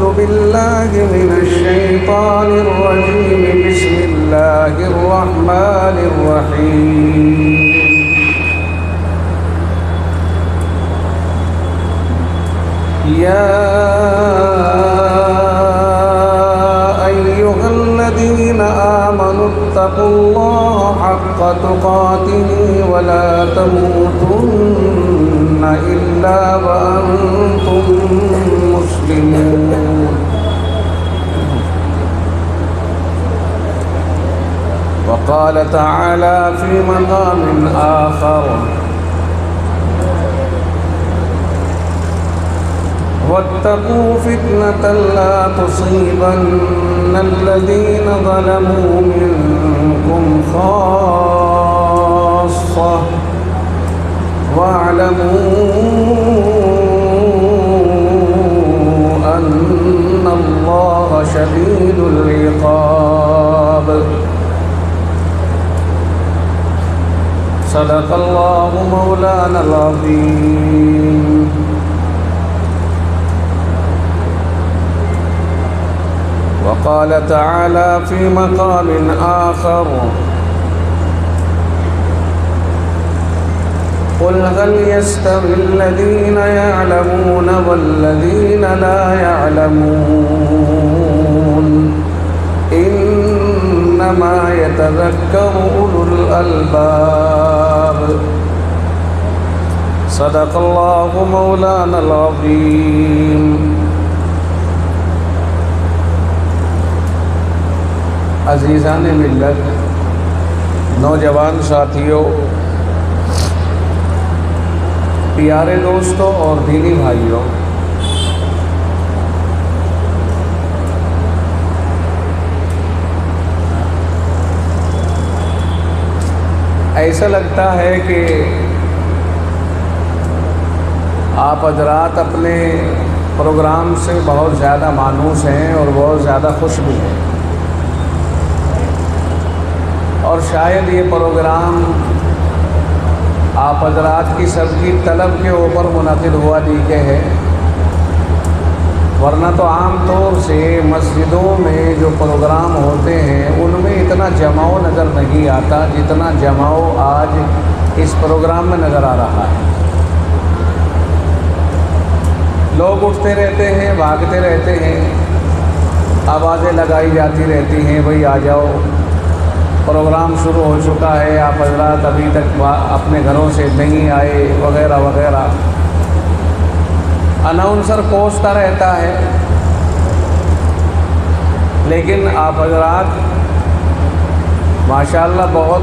أعوذ بالله من الشيطان الرجيم. بسم الله الرحمن الرحيم. يا أيها الذين آمنوا اتقوا الله حق تقاته ولا تموتن إلا وأنتم مسلمون. وقال تعالى في مقام آخر: واتقوا فتنة لا تصيبن الذين ظلموا منكم خاصة واعلموا أن الله شديد العقاب. صدق الله مولانا العظيم. وقال تعالى في مقام آخر: قل هل يستوي الذين يعلمون والذين لا يعلمون إنما يتذكر أولو الألباب. صدق الله مولانا العظيم. عزیزان ملت، نوجوان ساتھیوں، پیارے دوستوں اور دینی بھائیوں، ایسا لگتا ہے کہ آپ حضرات اپنے پروگرام سے بہت زیادہ مانوس ہیں اور بہت زیادہ خوش بھی ہیں، اور شاید یہ پروگرام آپ حضرات کی سب کی طلب کے اوپر منعقد ہوا دیکھے ہے، ورنہ تو عام طور سے مسجدوں میں جو پروگرام ہوتے ہیں ان میں اتنا جماؤ نظر نہیں آتا جتنا جماؤ آج اس پروگرام میں نظر آ رہا ہے۔ لوگ اٹھتے رہتے ہیں، بھاگتے رہتے ہیں، آوازیں لگائی جاتی رہتی ہیں، بھئی آ جاؤ، پروگرام شروع ہو چکا ہے، آپ حضرات ابھی تک اپنے گھروں سے نہیں آئے، وغیرہ وغیرہ۔ اناؤنسر پہنچتا رہتا ہے، لیکن آپ حضرات ماشاءاللہ بہت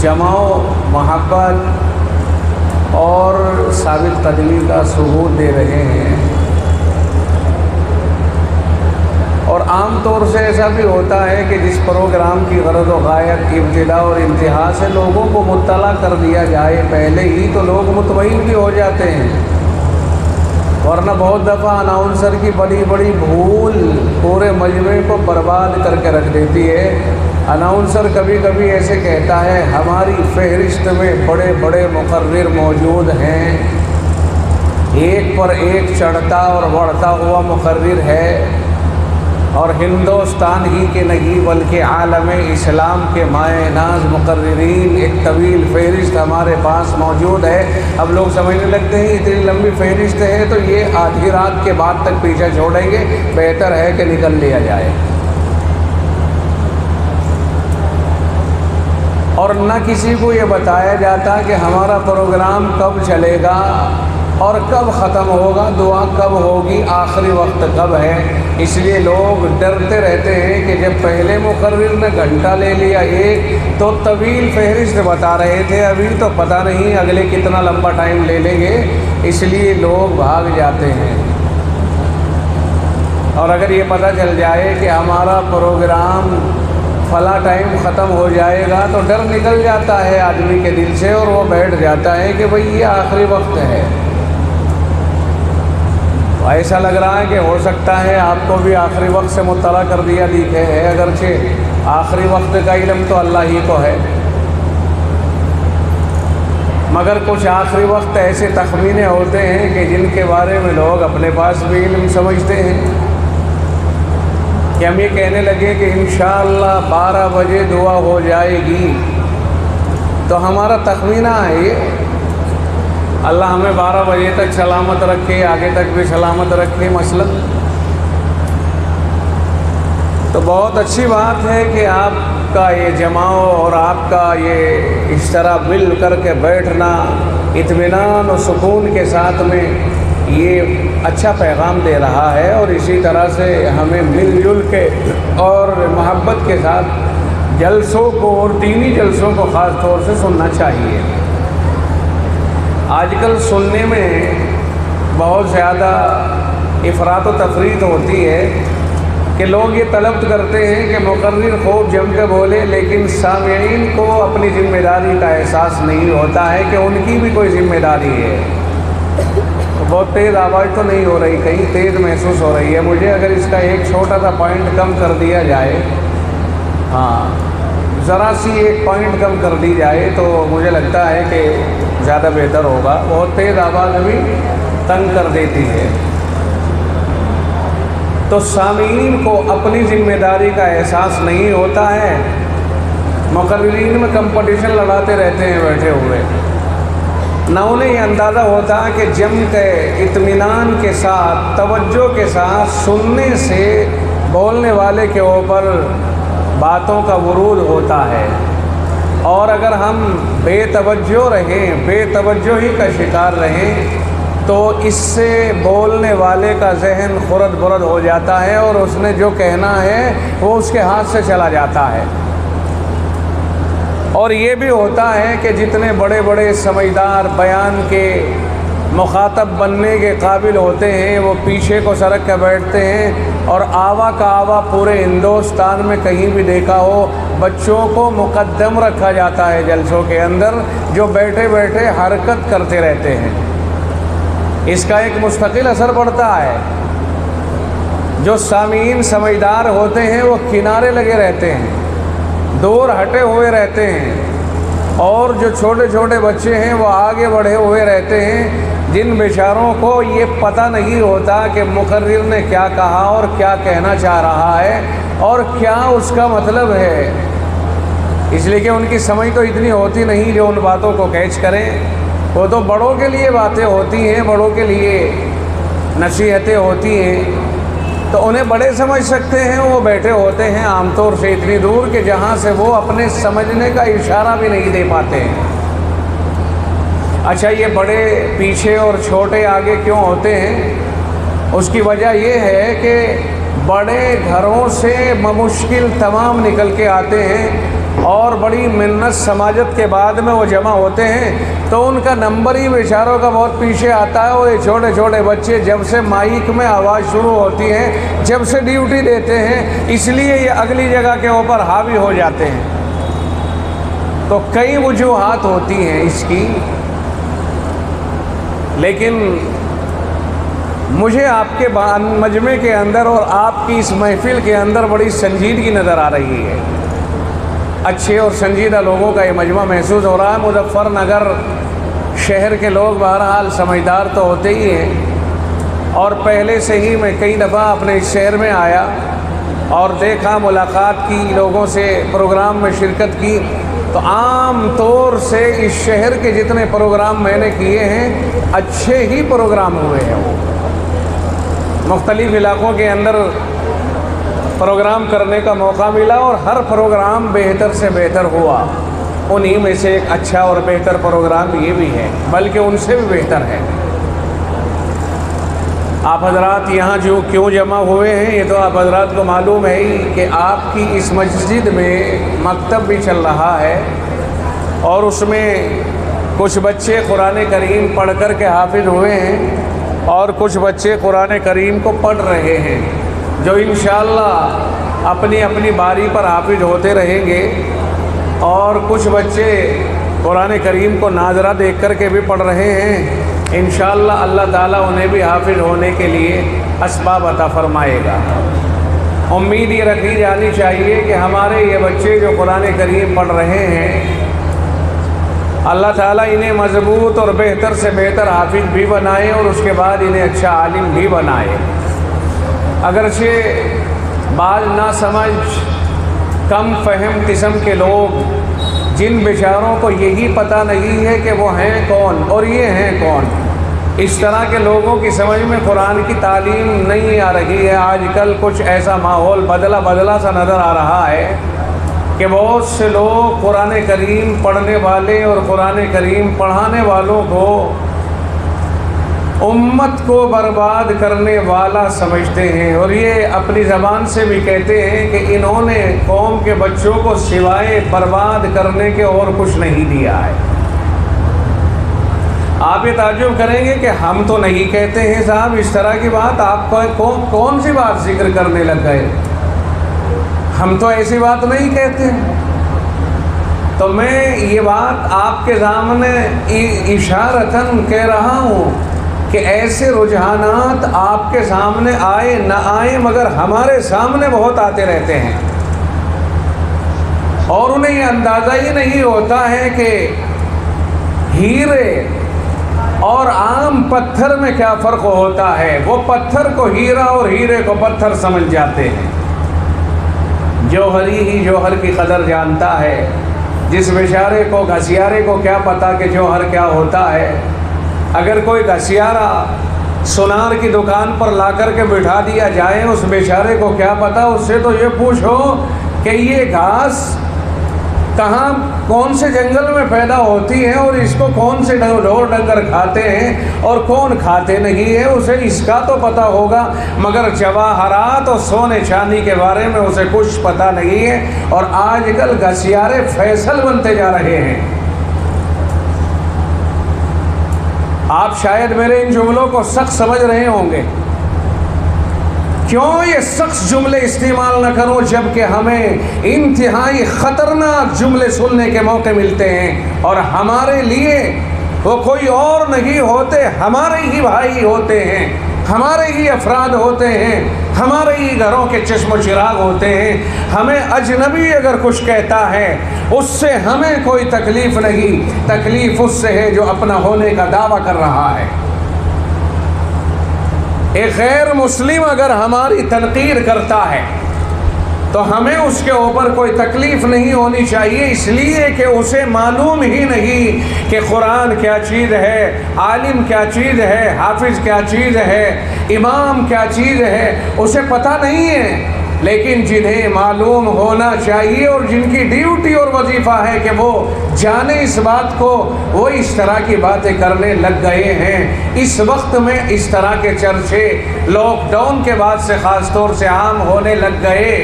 جماؤ، محبت اور ثابت قدمی کا ثبوت دے رہے ہیں۔ اور عام طور سے ایسا بھی ہوتا ہے کہ جس پروگرام کی غرض و غایت ابتدا اور انتہا سے لوگوں کو مطلع کر دیا جائے پہلے ہی تو لوگ مطمئن بھی ہو جاتے ہیں، ورنہ بہت دفعہ اناؤنسر کی بڑی بڑی بھول پورے مجمع کو برباد کر کے رکھ دیتی ہے۔ اناؤنسر کبھی کبھی ایسے کہتا ہے ہماری فہرست میں بڑے بڑے مقرر موجود ہیں، ایک پر ایک چڑھتا اور بڑھتا ہوا مقرر ہے، اور ہندوستان ہی کے نہیں بلکہ عالم اسلام کے مائع ناز مقررین ایک طویل فہرست ہمارے پاس موجود ہے۔ اب لوگ سمجھنے لگتے ہیں اتنی لمبی فہرست ہے تو یہ آدھی رات کے بعد تک پیچھے چھوڑیں گے، بہتر ہے کہ نکل لیا جائے۔ اور نہ کسی کو یہ بتایا جاتا کہ ہمارا پروگرام کب چلے گا اور کب ختم ہوگا، دعا کب ہوگی، آخری وقت کب ہے۔ اس لیے لوگ ڈرتے رہتے ہیں کہ جب پہلے مقرر نے گھنٹہ لے لیا ایک تو طویل فہرست بتا رہے تھے، ابھی تو پتہ نہیں اگلے کتنا لمبا ٹائم لے لیں گے، اس لیے لوگ بھاگ جاتے ہیں۔ اور اگر یہ پتہ چل جائے کہ ہمارا پروگرام فلاں ٹائم ختم ہو جائے گا تو ڈر نکل جاتا ہے آدمی کے دل سے، اور وہ بیٹھ جاتا ہے کہ بھئی یہ آخری وقت ہے۔ ایسا لگ رہا ہے کہ ہو سکتا ہے آپ کو بھی آخری وقت سے مطلع کر دیا دیکھے ہے، اگرچہ آخری وقت کا علم تو اللہ ہی کو ہے۔ مگر کچھ آخری وقت ایسے تخمینے ہوتے ہیں کہ جن کے بارے میں لوگ اپنے پاس بھی علم سمجھتے ہیں کہ ہم یہ کہنے لگے کہ انشاءاللہ 12 بجے دعا ہو جائے گی، تو ہمارا تخمینہ ہے یہ، اللہ ہمیں 12 بجے تک سلامت رکھے، آگے تک بھی سلامت رکھے مثلا۔ تو بہت اچھی بات ہے کہ آپ کا یہ جماؤ اور آپ کا یہ اس طرح مل کر کے بیٹھنا اطمینان و سکون کے ساتھ میں، یہ اچھا پیغام دے رہا ہے، اور اسی طرح سے ہمیں مل جل کے اور محبت کے ساتھ جلسوں کو اور دینی جلسوں کو خاص طور سے سننا چاہیے۔ آج کل سننے میں بہت زیادہ افراط و تفریط ہوتی ہے کہ لوگ یہ طلب کرتے ہیں کہ مقرر خوب جم کے بولے، لیکن سامعین کو اپنی ذمہ داری کا احساس نہیں ہوتا ہے کہ ان کی بھی کوئی ذمہ داری ہے۔ بہت تیز آواز تو نہیں ہو رہی، کہیں تیز محسوس ہو رہی ہے مجھے، اگر اس کا ایک چھوٹا سا پوائنٹ کم کر دیا جائے، ہاں ذرا سی ایک پوائنٹ کم کر دی جائے تو مجھے لگتا ہے کہ زیادہ بہتر ہوگا۔ بہت تیز آواز بھی تنگ کر دیتی ہے۔ تو سامعین کو اپنی ذمہ داری کا احساس نہیں ہوتا ہے، مقررین میں کمپٹیشن لڑاتے رہتے ہیں بیٹھے ہوئے، نہ انہیں یہ اندازہ ہوتا کہ جم کے اطمینان کے ساتھ توجہ کے ساتھ سننے سے بولنے والے کے اوپر باتوں کا ورود ہوتا ہے، اور اگر ہم بے توجہ رہیں، بے توجہی کا شکار رہیں، تو اس سے بولنے والے کا ذہن خرد برد ہو جاتا ہے، اور اس نے جو کہنا ہے وہ اس کے ہاتھ سے چلا جاتا ہے۔ اور یہ بھی ہوتا ہے کہ جتنے بڑے بڑے سمجھدار بیان کے مخاطب بننے کے قابل ہوتے ہیں، وہ پیچھے کو سرک کے بیٹھتے ہیں، اور آوا کا آوا پورے ہندوستان میں کہیں بھی دیکھا ہو، بچوں کو مقدم رکھا جاتا ہے جلسوں کے اندر، جو بیٹھے بیٹھے حرکت کرتے رہتے ہیں۔ اس کا ایک مستقل اثر پڑتا ہے۔ جو سامعین سمجھدار ہوتے ہیں وہ کنارے لگے رہتے ہیں، دور ہٹے ہوئے رہتے ہیں، اور جو چھوٹے چھوٹے بچے ہیں وہ آگے بڑھے ہوئے رہتے ہیں، جن بیچاروں کو یہ پتہ نہیں ہوتا کہ مقرر نے کیا کہا اور کیا کہنا چاہ رہا ہے اور کیا اس کا مطلب ہے، اس لیے کہ ان کی سمجھ تو اتنی ہوتی نہیں جو ان باتوں کو کیچ کریں۔ وہ تو بڑوں کے لیے باتیں ہوتی ہیں، بڑوں کے لیے نصیحتیں ہوتی ہیں، تو انہیں بڑے سمجھ سکتے ہیں، وہ بیٹھے ہوتے ہیں عام طور سے اتنی دور کہ جہاں سے وہ اپنے سمجھنے کا اشارہ بھی نہیں دے پاتے ہیں۔ اچھا، یہ بڑے پیچھے اور چھوٹے آگے کیوں ہوتے ہیں؟ اس کی وجہ یہ ہے کہ بڑے گھروں سے بمشکل تمام نکل کے آتے ہیں، اور بڑی منت سماجت کے بعد میں وہ جمع ہوتے ہیں، تو ان کا نمبر ہی بیچاروں کا بہت پیچھے آتا ہے۔ اور یہ چھوٹے چھوٹے بچے جب سے مائک میں آواز شروع ہوتی ہے، جب سے ڈیوٹی دیتے ہیں، اس لیے یہ اگلی جگہ کے اوپر حاوی ہو جاتے ہیں۔ تو کئی وجوہات ہوتی ہیں اس کی، لیکن مجھے آپ کے مجمع کے اندر اور آپ کی اس محفل کے اندر بڑی سنجیدگی نظر آ رہی ہے۔ اچھے اور سنجیدہ لوگوں کا یہ مجمع محسوس ہو رہا ہے۔ مظفر نگر شہر کے لوگ بہرحال سمجھدار تو ہوتے ہی ہیں، اور پہلے سے ہی میں کئی دفعہ اپنے اس شہر میں آیا اور دیکھا، ملاقات کی لوگوں سے، پروگرام میں شرکت کی، تو عام طور سے اس شہر کے جتنے پروگرام میں نے کیے ہیں اچھے ہی پروگرام ہوئے ہیں۔ وہ مختلف علاقوں کے اندر پروگرام کرنے کا موقع ملا، اور ہر پروگرام بہتر سے بہتر ہوا۔ انہی میں سے ایک اچھا اور بہتر پروگرام یہ بھی ہے، بلکہ ان سے بھی بہتر ہے۔ آپ حضرات یہاں جو کیوں جمع ہوئے ہیں، یہ تو آپ حضرات کو معلوم ہے ہی کہ آپ کی اس مسجد میں مکتب بھی چل رہا ہے، اور اس میں کچھ بچے قرآن کریم پڑھ کر کے حافظ ہوئے ہیں، اور کچھ بچے قرآن کریم کو پڑھ رہے ہیں، جو انشاءاللہ اپنی اپنی باری پر حافظ ہوتے رہیں گے، اور کچھ بچے قرآن کریم کو ناظرہ دیکھ کر کے بھی پڑھ رہے ہیں۔ انشاءاللہ اللہ تعالیٰ انہیں بھی حافظ ہونے کے لیے اسباب عطا فرمائے گا۔ امید یہ رکھی جانی چاہیے کہ ہمارے یہ بچے جو قرآن کریم پڑھ رہے ہیں، اللہ تعالیٰ انہیں مضبوط اور بہتر سے بہتر حافظ بھی بنائے اور اس کے بعد انہیں اچھا عالم بھی بنائے۔ اگرچہ بعض ناسمجھ کم فہم قسم کے لوگ جن بیچاروں کو یہی پتہ نہیں ہے کہ وہ ہیں کون اور یہ ہیں کون، اس طرح کے لوگوں کی سمجھ میں قرآن کی تعلیم نہیں آ رہی ہے۔ آج کل کچھ ایسا ماحول بدلا سا نظر آ رہا ہے کہ بہت سے لوگ قرآن کریم پڑھنے والے اور قرآن کریم پڑھانے والوں کو امت کو برباد کرنے والا سمجھتے ہیں، اور یہ اپنی زبان سے بھی کہتے ہیں کہ انہوں نے قوم کے بچوں کو سوائے برباد کرنے کے اور کچھ نہیں دیا ہے۔ آپ یہ تعجب کریں گے کہ ہم تو نہیں کہتے ہیں صاحب اس طرح کی بات، آپ کون سی بات ذکر کرنے لگ گئے؟ ہم تو ایسی بات نہیں کہتے۔ تو میں یہ بات آپ کے سامنے اشارتاً کہہ رہا ہوں کہ ایسے رجحانات آپ کے سامنے آئے نہ آئے مگر ہمارے سامنے بہت آتے رہتے ہیں، اور انہیں یہ اندازہ ہی نہیں ہوتا ہے کہ ہیرے اور عام پتھر میں کیا فرق ہوتا ہے۔ وہ پتھر کو ہیرا اور ہیرے کو پتھر سمجھ جاتے ہیں۔ جوہری ہی جوہر کی قدر جانتا ہے، جس بیچارے کو گھسیارے کو کیا پتا کہ جوہر کیا ہوتا ہے۔ اگر کوئی گھسیارا سونار کی دکان پر لا کر کے بٹھا دیا جائے، اس بیچارے کو کیا پتا، اس سے تو یہ پوچھو کہ یہ گھاس کہاں کون سے جنگل میں پیدا ہوتی ہے اور اس کو کون سے ڈھور ڈنگر کھاتے ہیں اور کون کھاتے نہیں ہے، اسے اس کا تو پتہ ہوگا، مگر جواہرات اور سونے چاندی کے بارے میں اسے کچھ پتہ نہیں ہے۔ اور آج کل گھسیارے فیصل بنتے جا رہے ہیں۔ آپ شاید میرے ان جملوں کو سخت سمجھ رہے ہوں گے، کیوں یہ سخت جملے استعمال نہ کروں جبکہ ہمیں انتہائی خطرناک جملے سننے کے موقع ملتے ہیں، اور ہمارے لیے وہ کوئی اور نہیں ہوتے، ہمارے ہی بھائی ہوتے ہیں، ہمارے ہی افراد ہوتے ہیں، ہمارے ہی گھروں کے چشم و چراغ ہوتے ہیں۔ ہمیں اجنبی اگر کچھ کہتا ہے اس سے ہمیں کوئی تکلیف نہیں، تکلیف اس سے ہے جو اپنا ہونے کا دعویٰ کر رہا ہے۔ ایک غیر مسلم اگر ہماری تنقیر کرتا ہے تو ہمیں اس کے اوپر کوئی تکلیف نہیں ہونی چاہیے، اس لیے کہ اسے معلوم ہی نہیں کہ قرآن کیا چیز ہے، عالم کیا چیز ہے، حافظ کیا چیز ہے، امام کیا چیز ہے، اسے پتہ نہیں ہے۔ لیکن جنہیں معلوم ہونا چاہیے اور جن کی ڈیوٹی اور وظیفہ ہے کہ وہ جانے اس بات کو، وہ اس طرح کی باتیں کرنے لگ گئے ہیں۔ اس وقت میں اس طرح کے چرچے لاک ڈاؤن کے بعد سے خاص طور سے عام ہونے لگ گئے۔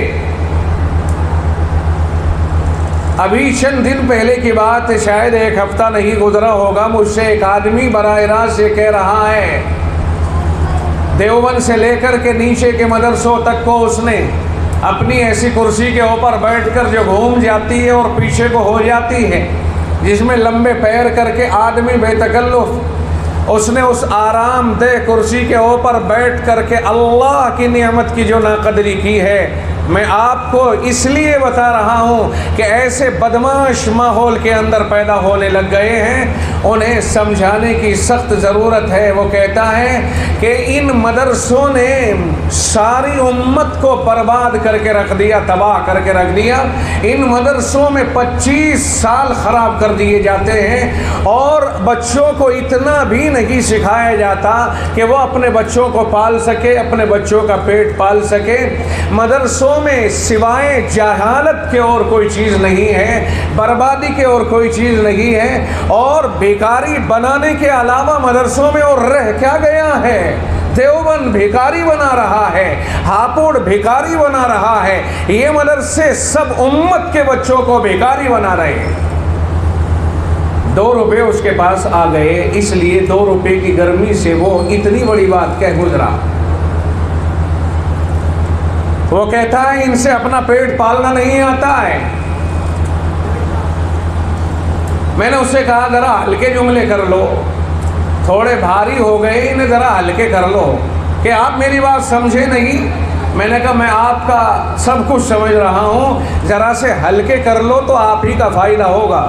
ابھی چند دن پہلے کی بات، شاید ایک ہفتہ نہیں گزرا ہوگا، مجھ سے ایک آدمی براہ راست یہ کہہ رہا ہے، دیوبند سے لے کر کے نیچے کے مدرسوں تک کو اس نے اپنی ایسی کرسی کے اوپر بیٹھ کر جو گھوم جاتی ہے اور پیچھے کو ہو جاتی ہے، جس میں لمبے پیر کر کے آدمی بے تکلف، اس نے اس آرام دہ کرسی کے اوپر بیٹھ کر کے اللہ کی نعمت کی جو ناقدری کی ہے، میں آپ کو اس لیے بتا رہا ہوں کہ ایسے بدمعاش ماحول کے اندر پیدا ہونے لگ گئے ہیں، انہیں سمجھانے کی سخت ضرورت ہے۔ وہ کہتا ہے کہ ان مدرسوں نے ساری امت کو برباد کر کے رکھ دیا، تباہ کر کے رکھ دیا۔ ان مدرسوں میں 25 سال خراب کر دیے جاتے ہیں اور بچوں کو اتنا بھی نہیں سکھایا جاتا کہ وہ اپنے بچوں کو پال سکے، اپنے بچوں کا پیٹ پال سکے۔ مدرسوں میں سوائے جہالت کے اور کوئی چیز نہیں ہے، بربادی کے اور کوئی چیز نہیں ہے، اور بیکاری بنانے کے علاوہ مدرسوں میں اور رہ کیا گیا ہے؟ دیوبند بھیکاری بنا رہا ہے، ہاپوڑ بھیکاری بنا رہا ہے، یہ مدرسے سب امت کے بچوں کو بھیکاری بنا رہے ہیں۔ 2 روپے اس کے پاس آ گئے، اس لیے 2 روپے کی گرمی سے وہ اتنی بڑی بات کہہ گزرا۔ وہ کہتا ہے ان سے اپنا پیٹ پالنا نہیں آتا ہے۔ میں نے اس سے کہا ذرا ہلکے جملے کر لو، تھوڑے بھاری ہو گئے، انہیں ذرا ہلکے کر لو، کہ آپ میری بات سمجھے نہیں۔ میں نے کہا میں آپ کا سب کچھ سمجھ رہا ہوں، ذرا سے ہلکے کر لو تو آپ ہی کا فائدہ ہوگا۔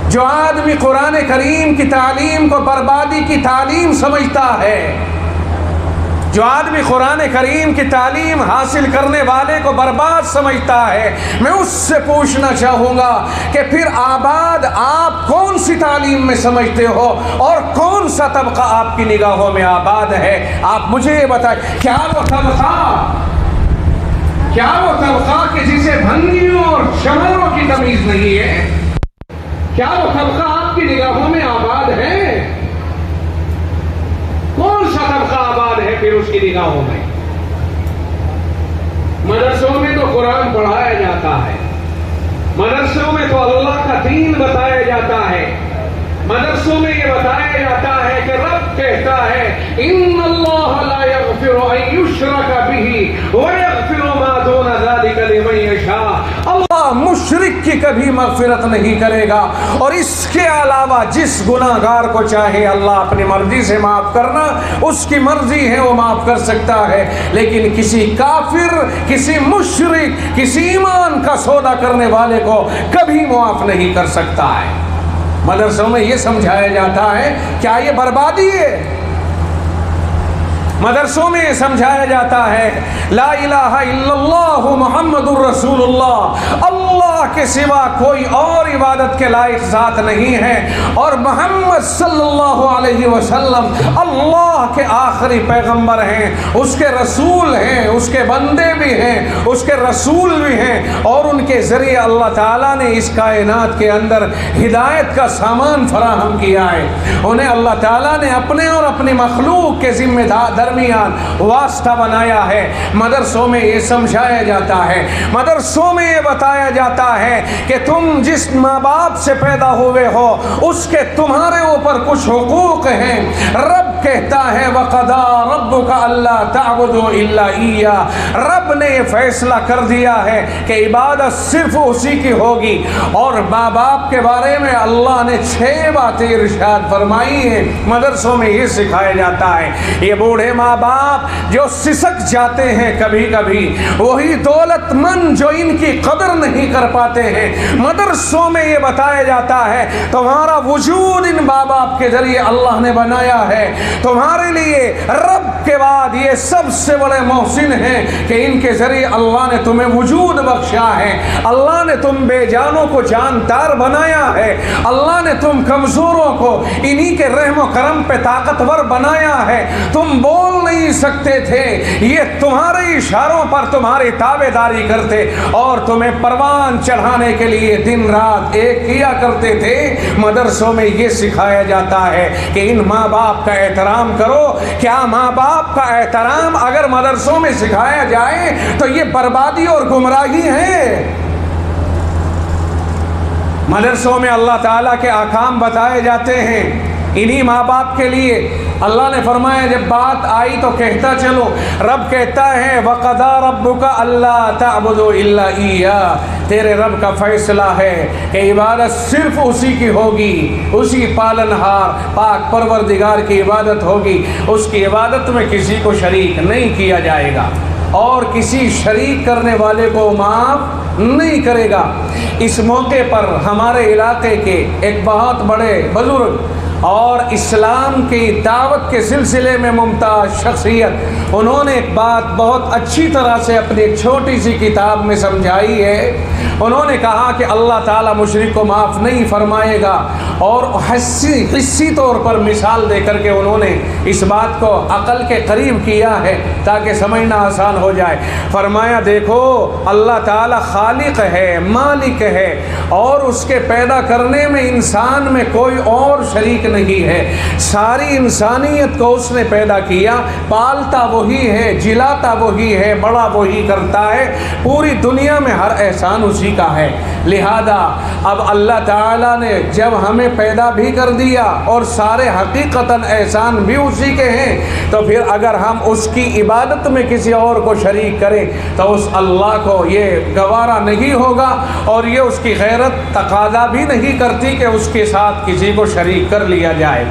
جو آدمی قرآن کریم کی تعلیم کو بربادی کی تعلیم سمجھتا ہے، جو آدمی قرآن کریم کی تعلیم حاصل کرنے والے کو برباد سمجھتا ہے، میں اس سے پوچھنا چاہوں گا کہ پھر آباد آپ کون سی تعلیم میں سمجھتے ہو اور کون سا طبقہ آپ کی نگاہوں میں آباد ہے؟ آپ مجھے یہ بتائیں، کیا وہ طبقہ کہ جسے بھنگیوں اور شمروں کی تمیز نہیں ہے؟ کیا وہ طبقہ آپ کی نگاہوں میں آباد ہے؟ کون سا طبقہ آباد ہے پھر اس کی نگاہوں میں؟ مدرسوں میں تو قرآن پڑھایا جاتا ہے، مدرسوں میں تو اللہ کا دین بتایا جاتا ہے، مدرسوں میں یہ بتایا جاتا ہے کہ رب کہتا ہے ان اللہ لا یغفر ان یشرک بہ ویغفر ما دون ذلک لمن یشاء، اللہ مشرک کی کبھی مغفرت نہیں کرے گا، اور اس کے علاوہ جس گناہگار کو چاہے اللہ اپنی مرضی سے معاف کرنا، اس کی مرضی ہے وہ معاف کر سکتا ہے، لیکن کسی کافر، کسی مشرک، کسی ایمان کا سودا کرنے والے کو کبھی معاف نہیں کر سکتا ہے۔ مدرسوں میں یہ سمجھایا جاتا ہے، کیا یہ بربادی ہے؟ مدرسوں میں یہ سمجھایا جاتا ہے لا الہ الا اللہ محمد الرسول اللہ، اللہ کے سوا کوئی اور عبادت کے لائق ذات نہیں ہے، اور محمد صلی اللہ علیہ وسلم اللہ کے آخری پیغمبر ہیں، اس کے رسول ہیں، اس کے بندے بھی ہیں، اس کے رسول بھی ہیں، اور ان کے ذریعے اللہ تعالیٰ نے اس کائنات کے اندر ہدایت کا سامان فراہم کیا ہے۔ انہیں اللہ تعالیٰ نے اپنے اور اپنی مخلوق کے ذمہ درمیان واسطہ بنایا ہے۔ مدرسوں میں یہ سمجھایا جاتا ہے، مدرسوں میں یہ بتایا جاتا ہے کہ تم جس ماں باپ سے پیدا ہوئے ہو اس کے تمہارے اوپر کچھ حقوق ہیں۔ رب کہتا ہے وَقَضَىٰ رَبُّكَ أَلَّا تَعْبُدُوا إِلَّا إِيَّاهُ، رب نے یہ فیصلہ کر دیا ہے کہ عبادت صرف اسی کی ہوگی، اور ماں باپ کے بارے میں اللہ نے 6 باتیں ارشاد فرمائی ہیں۔ مدرسوں میں یہ سکھایا جاتا ہے، یہ بوڑھے ماں باپ جو سسک جاتے ہیں کبھی کبھی، وہی دولت مند جو ان کی قدر نہیں کر پاتے ہیں۔ مدرسوں میں یہ بتایا جاتا ہے تمہارا وجود ان ماں باپ کے ذریعے اللہ نے بنایا ہے، تمہارے لیے رب کے بعد یہ سب سے بڑے محسن ہیں کہ ان کے ذریعے اللہ نے تمہیں وجود بخشا ہے، اللہ نے تم بے جانوں کو جاندار بنایا ہے، اللہ نے تم کمزوروں کو انہی کے رحم و کرم پہ طاقتور بنایا ہے۔ تم بول نہیں سکتے تھے، یہ تمہارے اشاروں پر تمہاری تابع داری کرتے اور تمہیں پروان چڑھانے کے لیے دن رات ایک کیا کرتے تھے۔ مدرسوں میں یہ سکھایا جاتا ہے کہ ان ماں باپ کا احترام کرو۔ کیا ماں باپ کا احترام اگر مدرسوں میں سکھایا جائے تو یہ بربادی اور گمراہی ہے؟ مدرسوں میں اللہ تعالیٰ کے احکام بتائے جاتے ہیں انہی ماں باپ کے لیے۔ اللہ نے فرمایا جب بات آئی تو کہتا چلو، رب کہتا ہے وَقَضَىٰ رَبُّكَ أَلَّا تَعْبُدُوا إِلَّا إِيَّاهُ، تیرے رب کا فیصلہ ہے کہ عبادت صرف اسی کی ہوگی، اسی پالنہار پاک پروردگار کی عبادت ہوگی، اس کی عبادت میں کسی کو شریک نہیں کیا جائے گا اور کسی شریک کرنے والے کو معاف نہیں کرے گا۔ اس موقع پر ہمارے علاقے کے ایک بہت بڑے بزرگ اور اسلام کی دعوت کے سلسلے میں ممتاز شخصیت، انہوں نے ایک بات بہت اچھی طرح سے اپنی ایک چھوٹی سی کتاب میں سمجھائی ہے۔ انہوں نے کہا کہ اللہ تعالیٰ مشرک کو معاف نہیں فرمائے گا، اور حسی طور پر مثال دے کر کے انہوں نے اس بات کو عقل کے قریب کیا ہے تاکہ سمجھنا آسان ہو جائے۔ فرمایا دیکھو اللہ تعالیٰ خالق ہے، مالک ہے، اور اس کے پیدا کرنے میں انسان میں کوئی اور شریک نہیں ہے۔ ساری انسانیت کو اس نے پیدا کیا، پالتا وہی ہے، جلاتا وہی ہے، بڑا وہی کرتا ہے، پوری دنیا میں ہر احسان اسی کا ہے۔ لہذا اب اللہ تعالیٰ نے جب ہمیں پیدا بھی کر دیا اور سارے حقیقتاً احسان بھی اسی کے ہیں، تو پھر اگر ہم اس کی عبادت میں کسی اور کو شریک کریں تو اس اللہ کو یہ گوارا نہیں ہوگا، اور یہ اس کی غیرت تقاضا بھی نہیں کرتی کہ اس کے ساتھ کسی کو شریک کر لیا جائے۔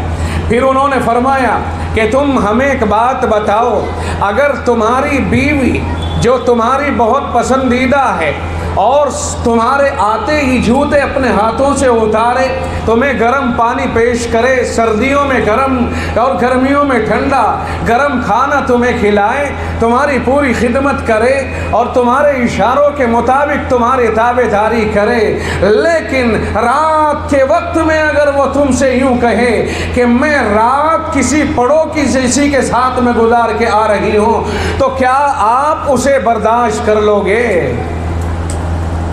پھر انہوں نے فرمایا کہ تم ہمیں ایک بات بتاؤ، اگر تمہاری بیوی جو تمہاری بہت پسندیدہ ہے اور تمہارے آتے ہی جوتے اپنے ہاتھوں سے اتارے، تمہیں گرم پانی پیش کرے، سردیوں میں گرم اور گرمیوں میں ٹھنڈا، گرم کھانا تمہیں کھلائے، تمہاری پوری خدمت کرے اور تمہارے اشاروں کے مطابق تمہاری تابع داری کرے، لیکن رات کے وقت میں اگر وہ تم سے یوں کہے کہ میں رات کسی پڑو کسی کے ساتھ میں گزار کے آ رہی ہوں، تو کیا آپ اسے برداشت کر لو گے؟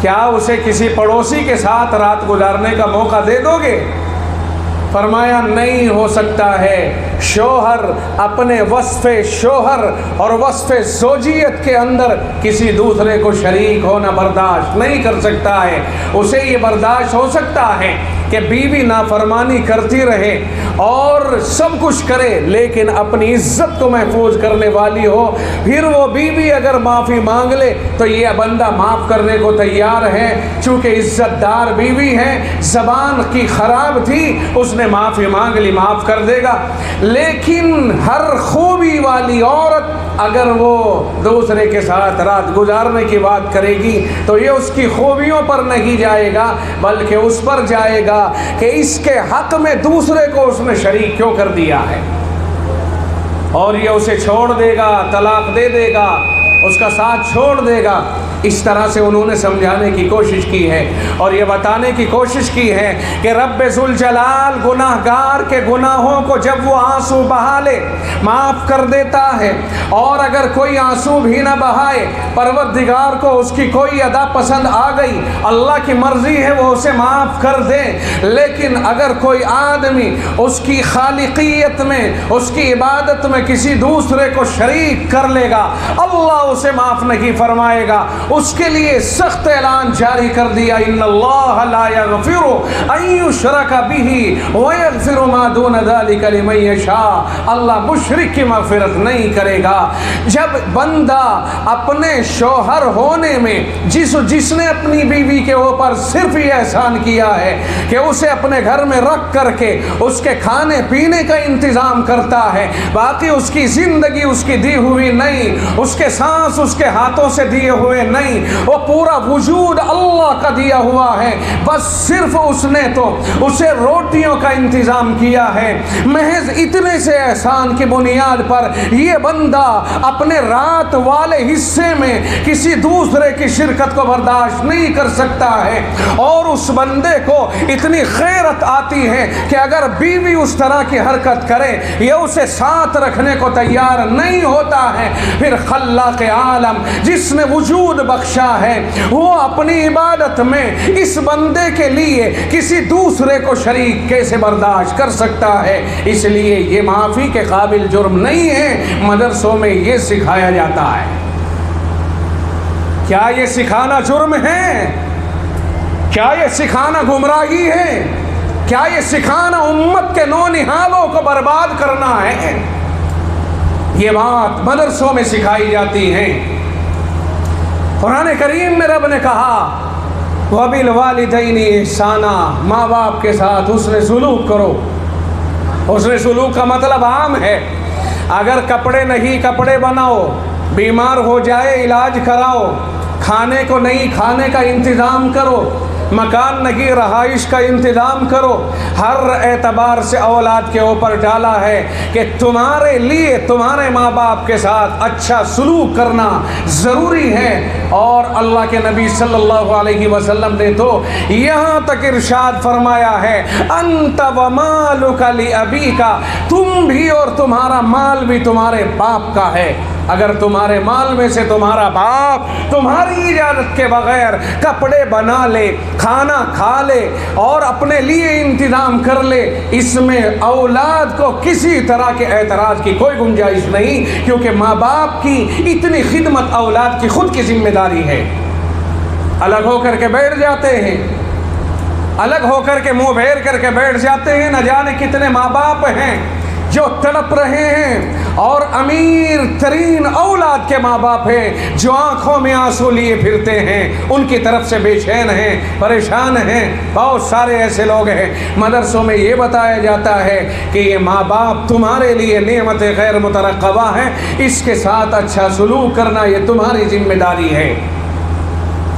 کیا اسے کسی پڑوسی کے ساتھ رات گزارنے کا موقع دے دو گے؟ فرمایا نہیں ہو سکتا ہے۔ شوہر اپنے وصف شوہر اور وصف زوجیت کے اندر کسی دوسرے کو شریک ہونا برداشت نہیں کر سکتا ہے۔ اسے یہ برداشت ہو سکتا ہے کہ بیوی نافرمانی کرتی رہے اور سب کچھ کرے لیکن اپنی عزت کو محفوظ کرنے والی ہو، پھر وہ بیوی اگر معافی مانگ لے تو یہ بندہ معاف کرنے کو تیار ہے، چونکہ عزت دار بیوی ہے، زبان کی خراب تھی، اس نے معافی مانگ لی، معاف کر دے گا۔ لیکن ہر خوبی والی عورت اگر وہ دوسرے کے ساتھ رات گزارنے کی بات کرے گی تو یہ اس کی خوبیوں پر نہیں جائے گا بلکہ اس پر جائے گا کہ اس کے حق میں دوسرے کو اس نے شریک کیوں کر دیا ہے، اور یہ اسے چھوڑ دے گا، طلاق دے دے گا، اس کا ساتھ چھوڑ دے گا۔ اس طرح سے انہوں نے سمجھانے کی کوشش کی ہے اور یہ بتانے کی کوشش کی ہے کہ رب ذوالجلال گناہ گار کے گناہوں کو جب وہ آنسو بہا لے معاف کر دیتا ہے، اور اگر کوئی آنسو بھی نہ بہائے، پروردگار کو اس کی کوئی ادا پسند آ گئی، اللہ کی مرضی ہے وہ اسے معاف کر دے، لیکن اگر کوئی آدمی اس کی خالقیت میں، اس کی عبادت میں کسی دوسرے کو شریک کر لے گا، اللہ اسے معاف نہیں فرمائے گا۔ اس کے لیے سخت اعلان جاری کر دیا، ان اللہ لا یغفر ان یشرک بہ ویغفر ما دون ذلک لمن یشاء، اللہ مشرک کی مغفرت نہیں کرے گا۔ جب بندہ اپنے شوہر ہونے میں جس نے اپنی بیوی کے اوپر صرف یہ احسان کیا ہے کہ اسے اپنے گھر میں رکھ کر کے اس کے کھانے پینے کا انتظام کرتا ہے، باقی اس کی زندگی اس کی دی ہوئی نہیں، اس کے سانس اس کے ہاتھوں سے دیے ہوئے نہیں، وہ پورا وجود اللہ کا دیا ہوا ہے، بس صرف اس نے تو اسے روٹیوں کا انتظام کیا ہے۔ محض اتنے سے احسان کی بنیاد پر یہ بندہ اپنے رات والے حصے میں کسی دوسرے کی شرکت کو برداشت نہیں کر سکتا ہے، اور اس بندے کو اتنی غیرت آتی ہے کہ اگر بیوی اس طرح کی حرکت کرے یہ اسے ساتھ رکھنے کو تیار نہیں ہوتا ہے، پھر خلاق عالم جس نے وجود بخشا ہے وہ اپنی عبادت میں اس بندے کے لیے کسی دوسرے کو شریک کیسے برداشت کر سکتا ہے؟ اس لیے یہ معافی کے قابل جرم نہیں ہے۔ مدرسوں میں یہ سکھایا جاتا ہے۔ کیا یہ سکھانا جرم ہے؟ کیا یہ سکھانا گمراہی ہے؟ کیا یہ سکھانا امت کے نونہالوں کو برباد کرنا ہے؟ یہ بات مدرسوں میں سکھائی جاتی ہے۔ قرآن کریم میں رب نے کہا وَبِالْوَالِدَيْنِ إِحْسَانًا، ماں باپ کے ساتھ حسن سلوک کرو۔ حسن سلوک کا مطلب عام ہے، اگر کپڑے نہیں کپڑے بناؤ، بیمار ہو جائے علاج کراؤ، کھانے کو نہیں کھانے کا انتظام کرو، مکان نہیں رہائش کا انتظام کرو، ہر اعتبار سے اولاد کے اوپر ڈالا ہے کہ تمہارے لیے تمہارے ماں باپ کے ساتھ اچھا سلوک کرنا ضروری ہے۔ اور اللہ کے نبی صلی اللہ علیہ وسلم نے تو یہاں تک ارشاد فرمایا ہے انت ومالک لابیک، تم بھی اور تمہارا مال بھی تمہارے باپ کا ہے۔ اگر تمہارے مال میں سے تمہارا باپ تمہاری اجازت کے بغیر کپڑے بنا لے، کھانا کھا لے اور اپنے لیے انتظام کر لے، اس میں اولاد کو کسی طرح کے اعتراض کی کوئی گنجائش نہیں، کیونکہ ماں باپ کی اتنی خدمت اولاد کی خود کی ذمہ داری ہے۔ الگ ہو کر کے بیٹھ جاتے ہیں، الگ ہو کر کے منہ پھیر کر کے بیٹھ جاتے ہیں، نہ جانے کتنے ماں باپ ہیں جو تڑپ رہے ہیں، اور امیر ترین اولاد کے ماں باپ ہیں جو آنکھوں میں آنسو لیے پھرتے ہیں، ان کی طرف سے بے چین ہیں، پریشان ہیں۔ بہت سارے ایسے لوگ ہیں، مدرسوں میں یہ بتایا جاتا ہے کہ یہ ماں باپ تمہارے لیے نعمت غیر مترقبہ ہے، اس کے ساتھ اچھا سلوک کرنا یہ تمہاری ذمہ داری ہے۔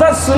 10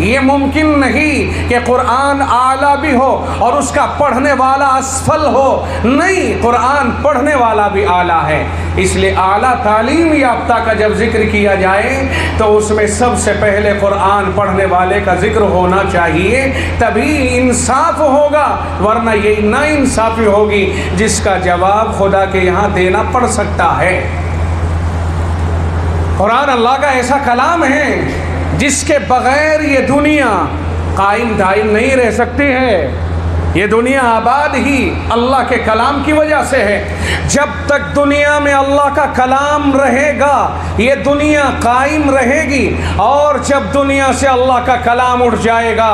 یہ ممکن نہیں کہ قرآن اعلیٰ بھی ہو اور اس کا پڑھنے والا اسفل ہو، نہیں، قرآن پڑھنے والا بھی اعلیٰ ہے۔ اس لیے اعلیٰ تعلیم یافتہ کا جب ذکر کیا جائے تو اس میں سب سے پہلے قرآن پڑھنے والے کا ذکر ہونا چاہیے، تبھی انصاف ہوگا، ورنہ یہ نا انصافی ہوگی جس کا جواب خدا کے یہاں دینا پڑ سکتا ہے۔ قرآن اللہ کا ایسا کلام ہے جس کے بغیر یہ دنیا قائم دائم نہیں رہ سکتی ہے۔ یہ دنیا آباد ہی اللہ کے کلام کی وجہ سے ہے۔ جب تک دنیا میں اللہ کا کلام رہے گا یہ دنیا قائم رہے گی، اور جب دنیا سے اللہ کا کلام اٹھ جائے گا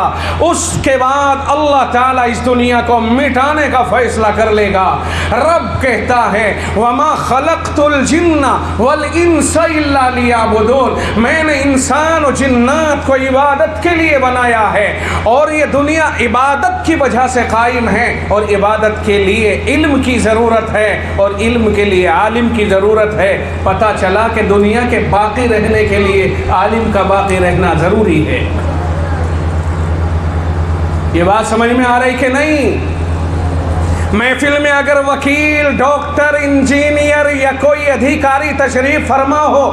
اس کے بعد اللہ تعالیٰ اس دنیا کو مٹانے کا فیصلہ کر لے گا۔ رب کہتا ہے وَمَا خَلَقْتُ الْجِنَّ وَالْإِنسَ إِلَّا لِيَعْبُدُونَ، میں نے انسان و جنات کو عبادت کے لیے بنایا ہے، اور یہ دنیا عبادت کی وجہ سے قائم ہے، اور عبادت کے لیے علم کی ضرورت ہے، اور علم کے لیے عالم کی ضرورت ہے۔ پتہ چلا کہ دنیا کے باقی رہنے کے لیے عالم کا باقی رہنا ضروری ہے۔ یہ بات سمجھ میں آ رہی کہ نہیں؟ محفل میں اگر وکیل، ڈاکٹر، انجینئر یا کوئی ادھیکاری تشریف فرما ہو،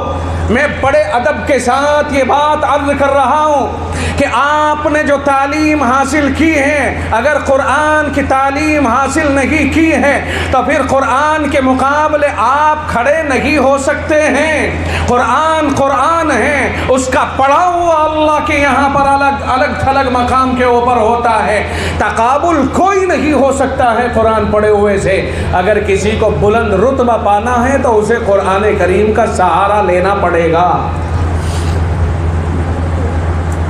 میں بڑے ادب کے ساتھ یہ بات عرض کر رہا ہوں کہ آپ نے جو تعلیم حاصل کی ہے، اگر قرآن کی تعلیم حاصل نہیں کی ہے تو پھر قرآن کے مقابلے آپ کھڑے نہیں ہو سکتے ہیں۔ قرآن قرآن ہے، اس کا پڑھا ہوا اللہ کے یہاں پر الگ تھلگ مقام کے اوپر ہوتا ہے، تقابل کوئی نہیں ہو سکتا ہے قرآن پڑھے ہوئے سے۔ اگر کسی کو بلند رتبہ پانا ہے تو اسے قرآن کریم کا سہارا لینا پڑے گا۔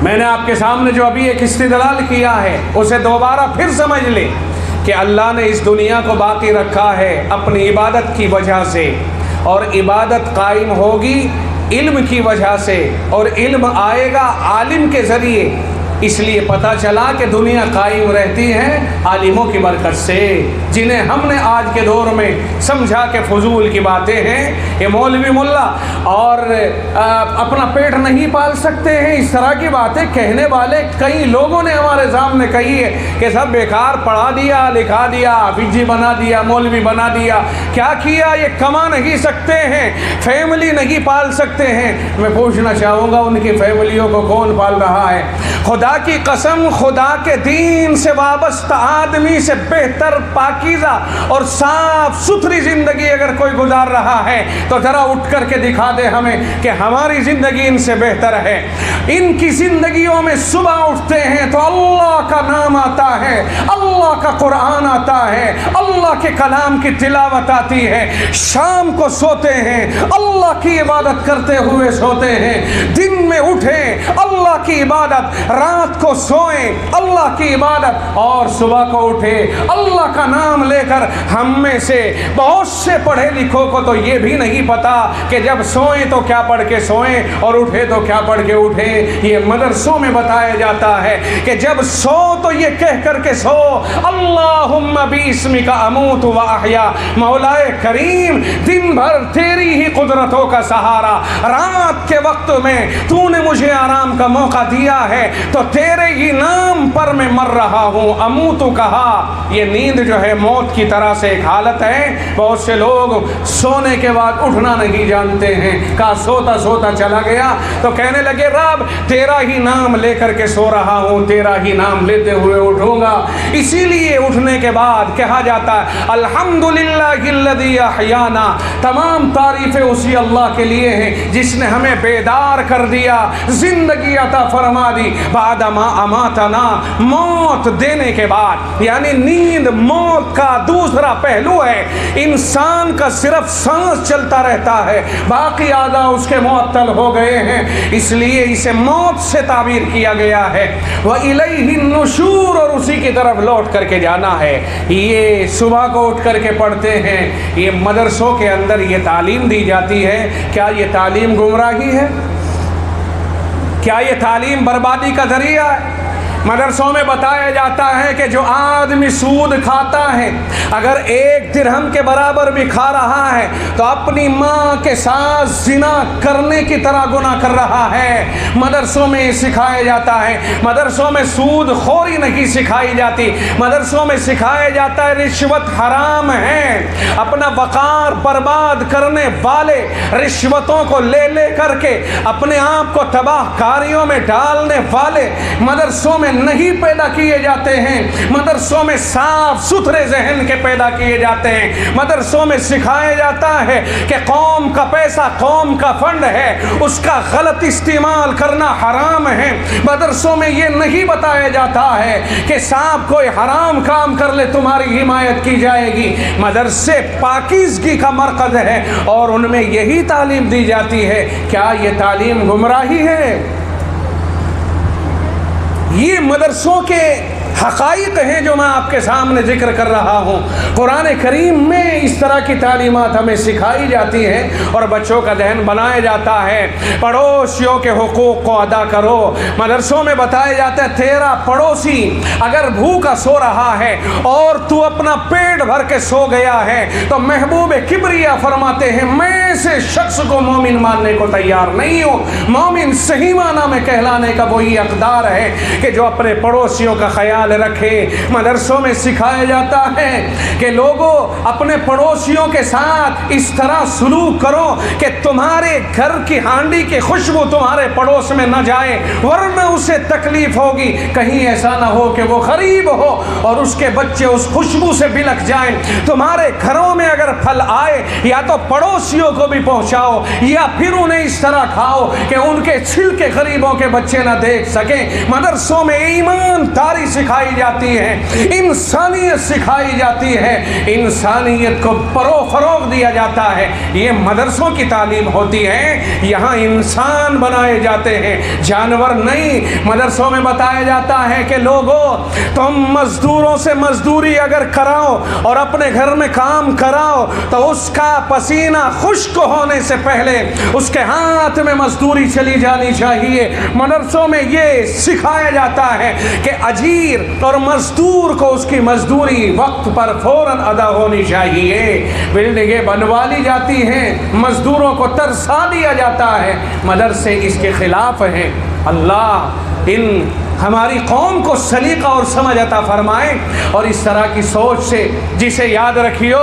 میں نے آپ کے سامنے جو ابھی ایک استدلال کیا ہے اسے دوبارہ پھر سمجھ لیں کہ اللہ نے اس دنیا کو باقی رکھا ہے اپنی عبادت کی وجہ سے، اور عبادت قائم ہوگی علم کی وجہ سے، اور علم آئے گا عالم کے ذریعے۔ اس لیے پتہ چلا کہ دنیا قائم رہتی ہے عالموں کی برکت سے، جنہیں ہم نے آج کے دور میں سمجھا کہ فضول کی باتیں ہیں، یہ مولوی ملا اور اپنا پیٹ نہیں پال سکتے ہیں، اس طرح کی باتیں کہنے والے کئی لوگوں نے ہمارے سامنے کہی ہے کہ سب بیکار پڑھا دیا، لکھا دیا، حافظ بنا دیا، مولوی بنا دیا، کیا کیا؟ یہ کما نہیں سکتے ہیں، فیملی نہیں پال سکتے ہیں۔ میں پوچھنا چاہوں گا ان کی فیملیوں کو کون پال رہا ہے؟ خدا کی قسم، خدا کے دین سے وابستہ آدمی سے بہتر پاکیزہ اور صاف ستھری زندگی اگر کوئی گزار رہا ہے تو ذرا اٹھ کر کے دکھا دے ہمیں کہ ہماری زندگی ان سے بہتر ہے۔ ان کی زندگیوں میں صبح اٹھتے ہیں تو اللہ کا نام آتا ہے، اللہ کا قرآن آتا ہے، اللہ کے کلام کی تلاوت آتی ہے، شام کو سوتے ہیں اللہ کی عبادت کرتے ہوئے سوتے ہیں، دن میں اٹھیں اللہ کی عبادت، رات کو سوئیں اللہ کی عبادت، اور صبح کو اٹھے اللہ کا نام لے کر۔ ہم میں سے بہت سے پڑھے لکھوں کو تو یہ بھی نہیں پتا کہ جب سوئیں تو کیا پڑھ کے سوئیں اور اٹھے تو کیا پڑھ کے اٹھیں۔ یہ مدرسوں میں بتایا جاتا ہے کہ جب سو تو یہ کہہ کر کے سو اللہم باسمک اموت و احیا، مولائے کریم دن بھر تیری ہی قدرتوں کا سہارا، رات کے وقت میں تو نے مجھے آرام کا موقع دیا ہے تو تیرے ہی نام پر میں مر رہا ہوں۔ اموتو کہا، یہ نیند جو ہے موت کی طرح سے ایک حالت ہے۔ بہت سے لوگ سونے کے بعد اٹھنا نہیں جانتے ہیں، کہا سوتا سوتا چلا گیا تو کہنے لگے رب تیرا ہی نام لے کر کے سو رہا ہوں، تیرا ہی نام لیتے ہوئے اٹھوں گا۔ اسی لیے اٹھنے کے بعد کہا جاتا ہے الحمدللہ الذی احیانا، تمام تعریفیں اسی اللہ کے لیے ہیں جس نے ہمیں بیدار کر دیا، زندگی عطا فرما دی، بعد ما اماتنا، موت دینے کے بعد، یعنی نیند موت کا دوسرا پہلو ہے۔ انسان کا صرف سانس چلتا رہتا ہے، باقی اعضاء اس کے معطل ہو گئے ہیں، اس لیے اسے موت سے تعبیر کیا گیا ہے۔ وَإِلَيْهِ النُّشُورُ، اور اسی کی طرف لوٹ کر کے جانا ہے۔ یہ صبح کو اٹھ کر کے پڑھتے ہیں، یہ مدرسوں کے اندر یہ تعلیم دی جاتی ہے۔ کیا یہ تعلیم گمراہی ہے؟ کیا یہ تعلیم بربادی کا ذریعہ ہے؟ مدرسوں میں بتایا جاتا ہے کہ جو آدمی سود کھاتا ہے اگر 1 درہم کے برابر بھی کھا رہا ہے تو اپنی ماں کے ساتھ زنا کرنے کی طرح گناہ کر رہا ہے۔ مدرسوں میں سکھایا جاتا ہے، مدرسوں میں سود خوری نہیں سکھائی جاتی، مدرسوں میں سکھایا جاتا ہے رشوت حرام ہے۔ اپنا وقار برباد کرنے والے رشوتوں کو لے لے کر کے اپنے آپ کو تباہ کاریوں میں ڈالنے والے مدرسوں میں نہیں پیدا کیے جاتے ہیں۔ مدرسوں میں صاف ستھرے ذہن کے پیدا کیے جاتے ہیں۔ مدرسوں میں سکھایا جاتا ہے کہ قوم کا پیسہ قوم کا فنڈ ہے، اس کا غلط استعمال کرنا حرام ہے۔ مدرسوں میں یہ نہیں بتایا جاتا ہے کہ صاحب کوئی حرام کام کر لے تمہاری حمایت کی جائے گی۔ مدرسے پاکیزگی کا مرکز ہے اور ان میں یہی تعلیم دی جاتی ہے۔ کیا یہ تعلیم گمراہی ہے؟ یہ مدرسوں کے حقائق ہیں جو میں آپ کے سامنے ذکر کر رہا ہوں۔ قرآن کریم میں اس طرح کی تعلیمات ہمیں سکھائی جاتی ہیں اور بچوں کا ذہن بنایا جاتا ہے۔ پڑوسیوں کے حقوق کو ادا کرو۔ مدرسوں میں بتایا جاتا ہے تیرا پڑوسی اگر بھوکا سو رہا ہے اور تو اپنا پیٹ بھر کے سو گیا ہے تو محبوب کبریا فرماتے ہیں میں ایسے شخص کو مومن ماننے کو تیار نہیں ہوں۔ مومن صحیح معنی میں کہلانے کا وہی حقدار ہے کہ جو اپنے پڑوسیوں کا خیال رکھے۔ مدرسوں میں سکھایا جاتا ہے کہ لوگوں اپنے پڑوسیوں کے ساتھ اس طرح سلوک کرو کہ تمہارے گھر کی ہانڈی کی خوشبو تمہارے پڑوس میں نہ جائے ورنہ اسے تکلیف ہوگی۔ کہیں ایسا نہ ہو کہ وہ غریب ہو اور اس کے بچے اس خوشبو سے بلک جائیں۔ تمہارے گھروں میں اگر پھل آئے یا تو پڑوسیوں کو بھی پہنچاؤ یا پھر انہیں اس طرح کھاؤ کہ ان کے چھلکے غریبوں کے بچے نہ دیکھ سکیں۔ مدرسوں میں ایمان داری سکھائی جاتی ہے، انسانیت سکھائی جاتی ہے، انسانیت کو فروغ دیا جاتا ہے۔ یہ مدرسوں کی تعلیم ہوتی ہے۔ یہاں انسان بنائے جاتے ہیں، جانور نہیں۔ مدرسوں میں بتایا جاتا ہے کہ لوگوں تم مزدوروں سے مزدوری اگر کراؤ اور اپنے گھر میں کام کراؤ تو اس کا پسینہ خشک ہونے سے پہلے اس کے ہاتھ میں مزدوری چلی جانی چاہیے۔ مدرسوں میں یہ سکھایا جاتا ہے کہ اجیر اور مزدور کو اس کی مزدوری وقت پر فوراً ادا ہونی چاہیے۔ بلڈنگیں بنوا لی جاتی ہیں، مزدوروں کو ترسا دیا جاتا ہے۔ مدرسے اس کے خلاف ہیں۔ اللہ ان ہماری قوم کو سلیقہ اور سمجھ عطا فرمائے اور اس طرح کی سوچ سے جسے یاد رکھیو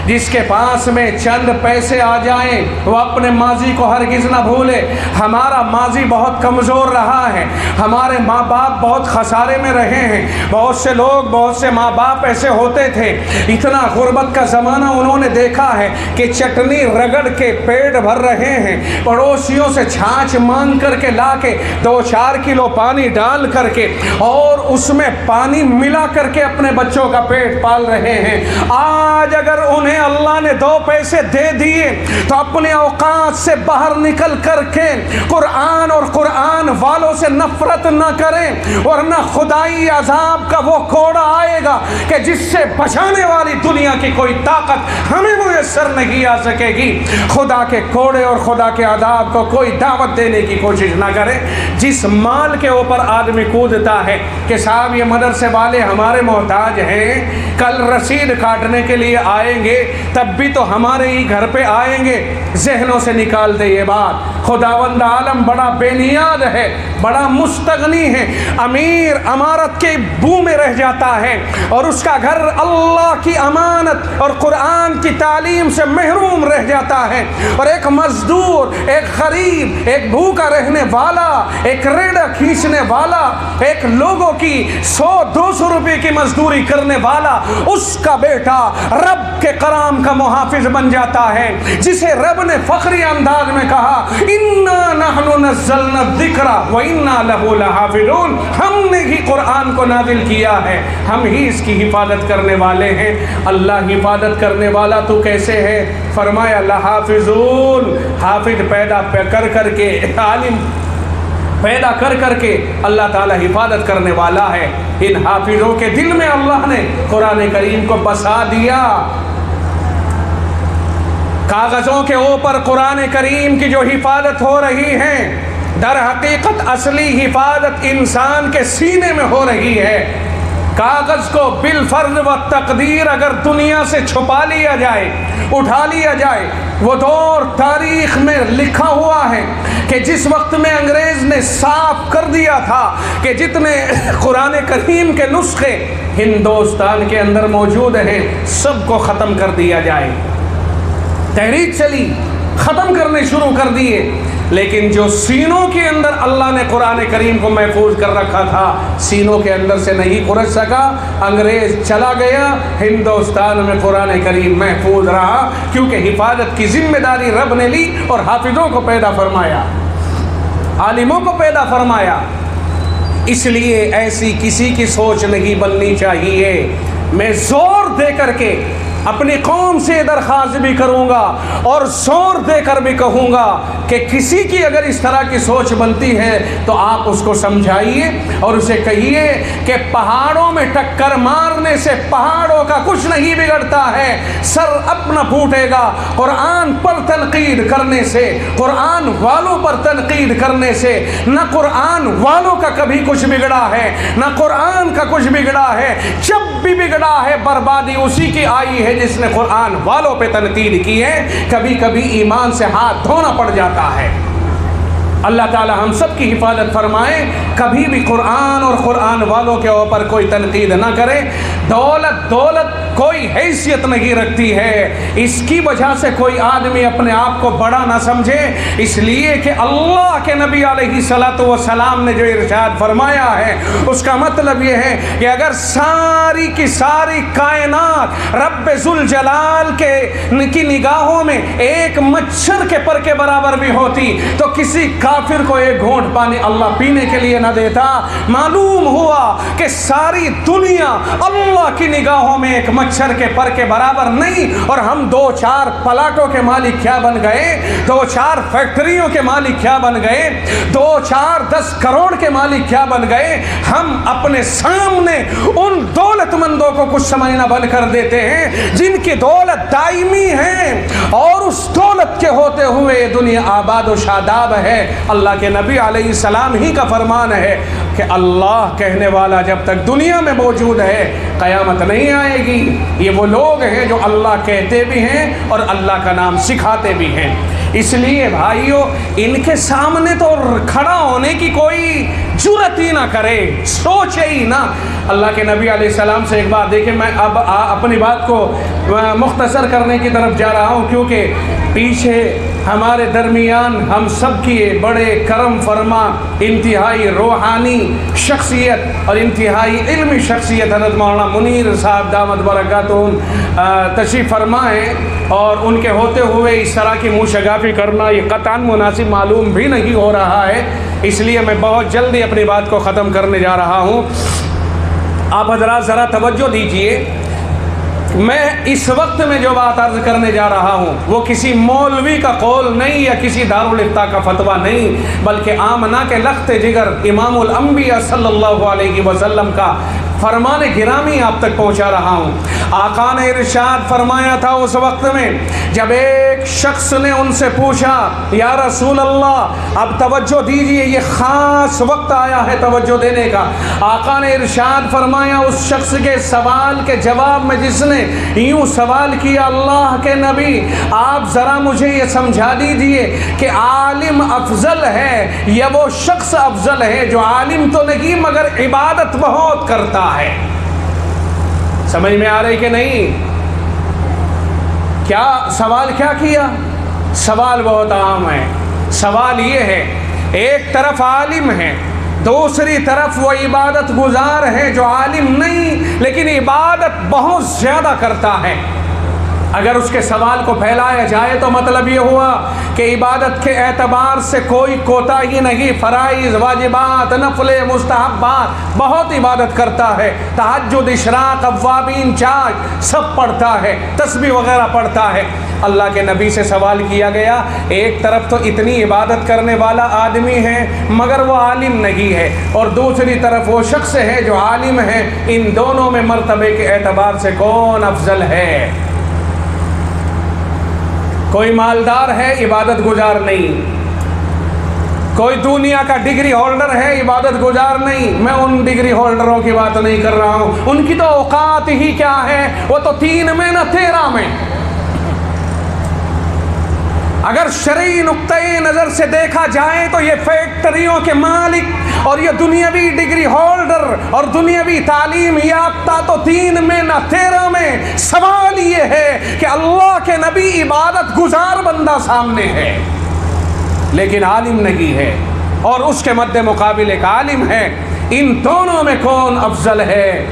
جس کے پاس میں چند پیسے آ جائیں وہ اپنے ماضی کو ہرگز نہ بھولے۔ ہمارا ماضی بہت کمزور رہا ہے، ہمارے ماں باپ بہت خسارے میں رہے ہیں۔ بہت سے لوگ، بہت سے ماں باپ ایسے ہوتے تھے، اتنا غربت کا زمانہ انہوں نے دیکھا ہے کہ چٹنی رگڑ کے پیٹ بھر رہے ہیں، پڑوسیوں سے چھاچھ مانگ کر کے لا کے 2-4 کلو پانی ڈال کر کے اور اس میں پانی ملا کر کے اپنے بچوں کا پیٹ پال رہے ہیں۔ آج اگر انہیں اللہ نے 2 پیسے دے دیے تو اپنے اوقات سے باہر نکل کر کے قرآن اور قرآن والوں سے نفرت نہ کریں ورنہ خدائی عذاب کا وہ کوڑا آئے گا کہ جس سے بچانے والی دنیا کی کوئی طاقت ہمیں میسر نہیں آ سکے گی۔ خدا کے کوڑے اور خدا کے عذاب کو کوئی دعوت دینے کی کوشش نہ کرے۔ جس مال کے اوپر آدمی کودتا ہے کہ صاحب یہ مدرسے والے ہمارے محتاج ہیں، کل رسید کاٹنے کے لیے آئیں گے تب بھی تو ہمارے ہی گھر پہ آئیں گے، ذہنوں سے نکال دے یہ بات۔ خداوند عالم بڑا بے نیاز ہے، بڑا مستغنی ہے، امیر امارت کے بو میں رہ جاتا ہے اور اس کا گھر اللہ کی امانت اور قرآن کی تعلیم سے محروم رہ جاتا ہے، اور ایک مزدور، ایک غریب، ایک بھوکا رہنے والا، ایک ریڑھ کھینچنے والا، ایک لوگوں کی 100-200 روپے کی مزدوری کرنے والا، اس کا بیٹا رب کے کرام کا محافظ بن جاتا ہے، جسے رب نے فخری انداز میں کہا اِنَّا نَحْنُ نَزَّلْنَا الذِّكْرَ وَإِنَّا لَهُ لَحَافِظُونَ، ہم نے ہی قرآن کو نازل کیا ہے، ہم ہی اس کی حفاظت کرنے والے ہیں۔ اللہ حفاظت کرنے والا تو کیسے ہے؟ فرمایا لحافظون، حافظ پیدا کر کے، عالم پیدا کر کے اللہ تعالیٰ حفاظت کرنے والا ہے۔ ان حافظوں کے دل میں اللہ نے قرآن کریم کو بسا دیا۔ کاغذوں کے اوپر قرآن کریم کی جو حفاظت ہو رہی ہے در حقیقت اصلی حفاظت انسان کے سینے میں ہو رہی ہے۔ کاغذ کو بالفرض و تقدیر اگر دنیا سے چھپا لیا جائے، اٹھا لیا جائے، وہ دور تاریخ میں لکھا ہوا ہے کہ جس وقت میں انگریز نے صاف کر دیا تھا کہ جتنے قرآن کریم کے نسخے ہندوستان کے اندر موجود ہیں سب کو ختم کر دیا جائے، تحریک چلی، ختم کرنے شروع کر دیے، لیکن جو سینوں کے اندر اللہ نے قرآن کریم کو محفوظ کر رکھا تھا سینوں کے اندر سے نہیں کھرچ سکا۔ انگریز چلا گیا، ہندوستان میں قرآن کریم محفوظ رہا، کیونکہ حفاظت کی ذمہ داری رب نے لی اور حافظوں کو پیدا فرمایا، عالموں کو پیدا فرمایا۔ اس لیے ایسی کسی کی سوچ نہیں بننی چاہیے۔ میں زور دے کر کے اپنی قوم سے درخواست بھی کروں گا اور زور دے کر بھی کہوں گا کہ کسی کی اگر اس طرح کی سوچ بنتی ہے تو آپ اس کو سمجھائیے اور اسے کہیے کہ پہاڑوں میں ٹکر مارنے سے پہاڑوں کا کچھ نہیں بگڑتا ہے، سر اپنا پھوٹے گا۔ قرآن پر تنقید کرنے سے، قرآن والوں پر تنقید کرنے سے نہ قرآن والوں کا کبھی کچھ بگڑا ہے نہ قرآن کا کچھ بگڑا ہے۔ جب بھی بگڑا ہے بربادی اسی کی آئی ہے جس نے قرآن والوں پہ تنقید کی ہے۔ کبھی کبھی ایمان سے ہاتھ دھونا پڑ جاتا ہے۔ اللہ تعالی ہم سب کی حفاظت فرمائے، کبھی بھی قرآن اور قرآن والوں کے اوپر کوئی تنقید نہ کرے۔ دولت کوئی حیثیت نہیں رکھتی ہے، اس کی وجہ سے کوئی آدمی اپنے آپ کو بڑا نہ سمجھے، اس لیے کہ اللہ کے نبی علیہ الصلوۃ والسلام نے جو ارشاد فرمایا ہے اس کا مطلب یہ ہے کہ اگر ساری کی ساری کائنات رب ذوالجلال کی نگاہوں میں ایک مچھر کے پر کے برابر بھی ہوتی تو کسی کافر کو ایک گھونٹ پانی اللہ پینے کے لیے نہ دیتا۔ معلوم ہوا کہ ساری دنیا اللہ کی نگاہوں میں ایک مچھر کے پر کے برابر نہیں، اور ہم 2-4 پلاٹوں کے مالک کیا بن گئے، 2-4 فیکٹریوں کے مالک کیا بن گئے، 2-4-10 کروڑ کے مالک کیا بن گئے۔ ہم اپنے سامنے ان دولت مندوں کو کچھ سمجھنا بند کر دیتے ہیں جن کی دولت دائمی ہے اور اس دولت کے ہوتے ہوئے یہ دنیا آباد و شاداب ہے۔ اللہ کے نبی علیہ السلام ہی کا فرمان ہے کہ اللہ کہنے والا جب تک دنیا میں موجود ہے قیامت نہیں آئے گی۔ یہ وہ لوگ ہیں جو اللہ کہتے بھی ہیں اور اللہ کا نام سکھاتے بھی ہیں۔ اس لیے بھائیو ان کے سامنے تو کھڑا ہونے کی کوئی جرات ہی نہ کرے، سوچے ہی نہ۔ اللہ کے نبی علیہ السلام سے ایک بات دیکھیں، میں اب اپنی بات کو مختصر کرنے کی طرف جا رہا ہوں کیونکہ پیچھے ہمارے درمیان ہم سب کی بڑے کرم فرما انتہائی روحانی شخصیت اور انتہائی علمی شخصیت حضرت مولانا منیر صاحب دامت برکاتہم تشریف فرما ہے، اور ان کے ہوتے ہوئے اس طرح کی منہ شگافی کرنا یہ قطعاً مناسب معلوم بھی نہیں ہو رہا ہے، اس لیے میں بہت جلدی اپنی بات کو ختم کرنے جا رہا ہوں۔ آپ حضرات ذرا توجہ دیجئے، میں اس وقت میں جو بات عرض کرنے جا رہا ہوں وہ کسی مولوی کا قول نہیں یا کسی دارالافتاء کا فتویٰ نہیں، بلکہ آمنہ کے لخت جگر امام الانبیاء صلی اللہ علیہ وسلم کا فرمان گرامی آپ تک پہنچا رہا ہوں۔ آقا نے ارشاد فرمایا تھا اس وقت میں جب ایک شخص نے ان سے پوچھا یا رسول اللہ اب توجہ دیجئے، یہ خاص وقت آیا ہے توجہ دینے کا۔ آقا نے ارشاد فرمایا اس شخص کے سوال کے جواب میں جس نے یوں سوال کیا، اللہ کے نبی آپ ذرا مجھے یہ سمجھا دیجئے کہ عالم افضل ہے یا وہ شخص افضل ہے جو عالم تو نہیں مگر عبادت بہت کرتا ہے؟ سمجھ میں آ رہی کہ نہیں؟ کیا سوال کیا کیا؟ سوال بہت عام ہے۔ سوال یہ ہے ایک طرف عالم ہے، دوسری طرف وہ عبادت گزار ہے جو عالم نہیں لیکن عبادت بہت زیادہ کرتا ہے۔ اگر اس کے سوال کو پھیلایا جائے تو مطلب یہ ہوا کہ عبادت کے اعتبار سے کوئی کوتاہی نہیں، فرائض، واجبات، نفل، مستحبات بہت عبادت کرتا ہے، تہجد، اشراق، اوابین، چاک سب پڑھتا ہے، تسبیح وغیرہ پڑھتا ہے۔ اللہ کے نبی سے سوال کیا گیا ایک طرف تو اتنی عبادت کرنے والا آدمی ہے مگر وہ عالم نہیں ہے، اور دوسری طرف وہ شخص ہے جو عالم ہے، ان دونوں میں مرتبے کے اعتبار سے کون افضل ہے؟ کوئی مالدار ہے عبادت گزار نہیں، کوئی دنیا کا ڈگری ہولڈر ہے، عبادت گزار نہیں، میں ان ڈگری ہولڈروں کی بات نہیں کر رہا ہوں، ان کی تو اوقات ہی کیا ہے، وہ تو 3 میں نہ 13 میں۔ اگر شرعی نقطۂ نظر سے دیکھا جائے تو یہ فیکٹریوں کے مالک اور یہ دنیاوی ڈگری ہولڈر اور دنیاوی تعلیم یافتہ تو 3 میں نہ 13 میں۔ سوال یہ ہے کہ اللہ کے نبی عبادت گزار بندہ سامنے ہے لیکن عالم نہیں ہے، اور اس کے مد مقابل ایک عالم ہے، ان دونوں میں کون افضل ہے؟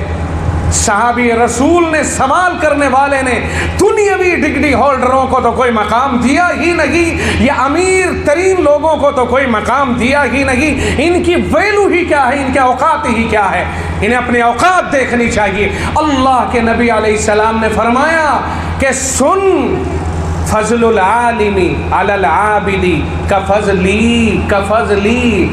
صحابی رسول نے، سوال کرنے والے نے دنیاوی ڈگری ہولڈروں کو تو کوئی مقام دیا ہی نہیں، یہ امیر ترین لوگوں کو تو کوئی مقام دیا ہی نہیں، ان کی ویلو ہی کیا ہے، ان کے اوقات ہی کیا ہے، انہیں اپنے اوقات دیکھنی چاہیے۔ اللہ کے نبی علیہ السلام نے فرمایا کہ سن، فضل العالم علی العابد کفضلی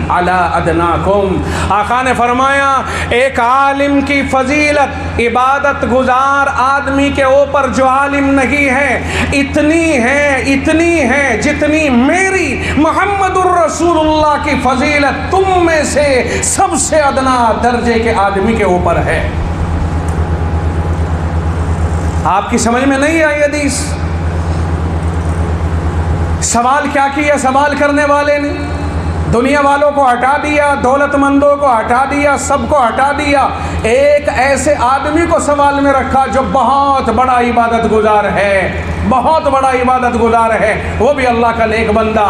علی ادناکم۔ آقا نے فرمایا ایک عالم کی فضیلت عبادت گزار آدمی کے اوپر جو عالم نہیں ہے اتنی ہے جتنی میری محمد الرسول اللہ کی فضیلت تم میں سے سب سے ادنا درجے کے آدمی کے اوپر ہے۔ آپ کی سمجھ میں نہیں آئی حدیث؟ سوال کیا کیا سوال کرنے والے نے؟ دنیا والوں کو ہٹا دیا، دولت مندوں کو ہٹا دیا، سب کو ہٹا دیا، ایک ایسے آدمی کو سوال میں رکھا جو بہت بڑا عبادت گزار ہے، بہت بڑا عبادت گزار ہے، وہ بھی اللہ کا نیک بندہ۔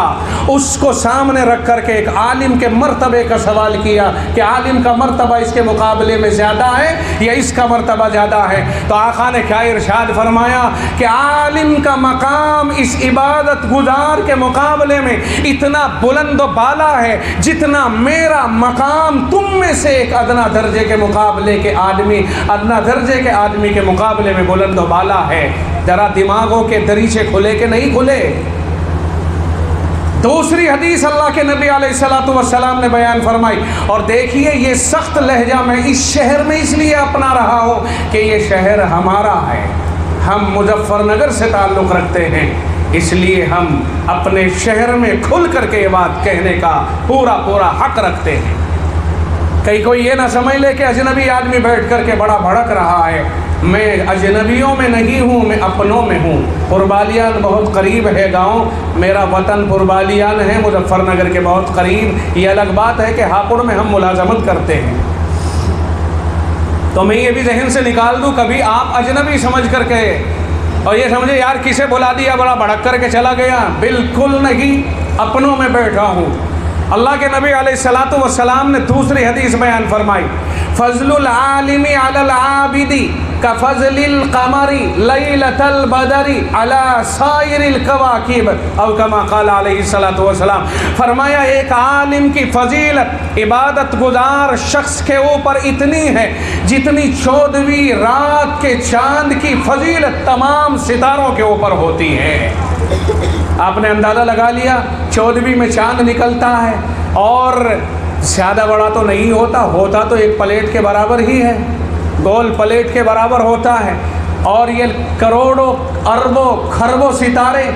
اس کو سامنے رکھ کر کے ایک عالم کے مرتبے کا سوال کیا کہ عالم کا مرتبہ اس کے مقابلے میں زیادہ ہے یا اس کا مرتبہ زیادہ ہے؟ تو آقا نے کیا ارشاد فرمایا کہ عالم کا مقام اس عبادت گزار کے مقابلے میں اتنا بلند و بالا ہے جتنا میرا مقام تم میں سے ایک ادنا درجے کے مقابلے کے آدمی، ادنا درجے کے آدمی کے مقابلے میں بلند و بالا ہے۔ ذرا دماغوں کے دریچے کھلے کہ نہیں کھلے؟ دوسری حدیث اللہ کے نبی علیہ الصلوۃ والسلام نے بیان فرمائی، اور دیکھیے یہ سخت لہجہ میں اس شہر میں اس لیے اپنا رہا ہوں کہ یہ شہر ہمارا ہے، ہم مظفر نگر سے تعلق رکھتے ہیں، اس لیے ہم اپنے شہر میں کھل کر کے یہ بات کہنے کا پورا حق رکھتے ہیں۔ کہیں کوئی یہ نہ سمجھ لے کہ اجنبی آدمی بیٹھ کر کے بڑا بھڑک رہا ہے، میں اجنبیوں میں نہیں ہوں، میں اپنوں میں ہوں۔ پربالیان بہت قریب ہے گاؤں، میرا وطن پربالیان ہے، مظفر نگر کے بہت قریب۔ یہ الگ بات ہے کہ ہاپوڑ میں ہم ملازمت کرتے ہیں، تو میں یہ بھی ذہن سے نکال دوں کبھی آپ اجنبی سمجھ کر کے اور یہ سمجھے یار کسے بلا دیا بڑا بھڑک کر کے چلا گیا، بالکل نہیں، اپنوں میں بیٹھا ہوں۔ اللہ کے نبی علیہ الصلوۃ والسلام نے دوسری حدیث بیان فرمائی، فضل العالم علی العابد کفضل القمر لیلۃ البدر علی سائر الکواکب، او کما قال علیہ الصلوۃ والسلام۔ فرمایا ایک عالم کی فضیلت عبادت گزار شخص کے اوپر اتنی ہے جتنی 14ویں رات کے چاند کی فضیلت تمام ستاروں کے اوپر ہوتی ہے۔ آپ نے اندازہ لگا لیا 14ویں میں چاند نکلتا ہے، اور زیادہ بڑا تو نہیں ہوتا تو ایک پلیٹ کے برابر ہی ہے، گول پلیٹ کے برابر ہوتا ہے، اور یہ کروڑوں اربوں خربوں ستارے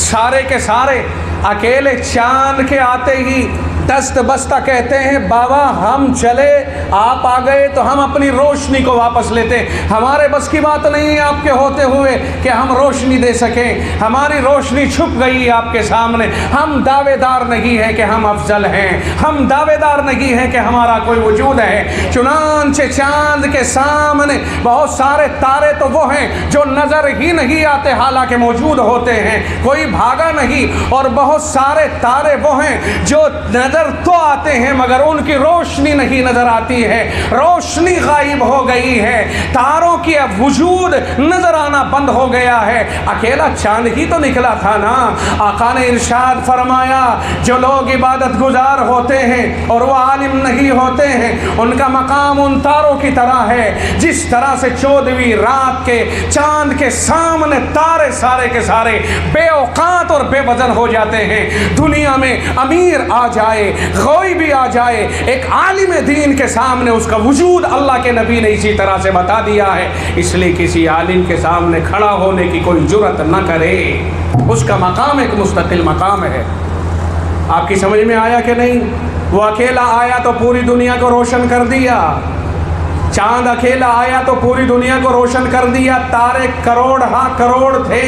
سارے کے سارے اکیلے چاند کے آتے ہی دست بستہ کہتے ہیں بابا ہم چلے، آپ آ گئے تو ہم اپنی روشنی کو واپس لیتے، ہمارے بس کی بات نہیں ہے آپ کے ہوتے ہوئے کہ ہم روشنی دے سکیں، ہماری روشنی چھپ گئی آپ کے سامنے، ہم دعوے دار نہیں ہے کہ ہم افضل ہیں، ہم دعوے دار نہیں ہے کہ ہمارا کوئی وجود ہے۔ چنانچہ چاند کے سامنے بہت سارے تارے تو وہ ہیں جو نظر ہی نہیں آتے حالانکہ موجود ہوتے ہیں، کوئی بھاگا نہیں، اور بہت سارے تارے وہ ہیں جو نظر تو آتے ہیں مگر ان کی روشنی نہیں نظر آتی ہے، روشنی غائب ہو گئی ہے، تاروں کی اب وجود نظر آنا بند ہو گیا ہے، اکیلا چاند ہی تو نکلا تھا نا۔ آقا نے ارشاد فرمایا جو لوگ عبادت گزار ہوتے ہیں اور وہ عالم نہیں ہوتے ہیں ان کا مقام ان تاروں کی طرح ہے جس طرح سے 14ویں رات کے چاند کے سامنے تارے سارے کے سارے بے اوقات اور بے وزن ہو جاتے ہیں۔ دنیا میں امیر آ جائے، غوی بھی آ جائے، ایک عالم دین کے سامنے اس کا وجود اللہ کے نبی نے اسی طرح سے بتا دیا ہے، اس لیے کسی عالم کے سامنے کھڑا ہونے کی کوئی جرت نہ کرے، اس کا مقام ایک مستقل مقام ہے۔ آپ کی سمجھ میں آیا کہ نہیں؟ وہ اکیلا آیا تو پوری دنیا کو روشن کر دیا، چاند اکیلا آیا تو پوری دنیا کو روشن کر دیا، تارے کروڑ ہاں کروڑ تھے،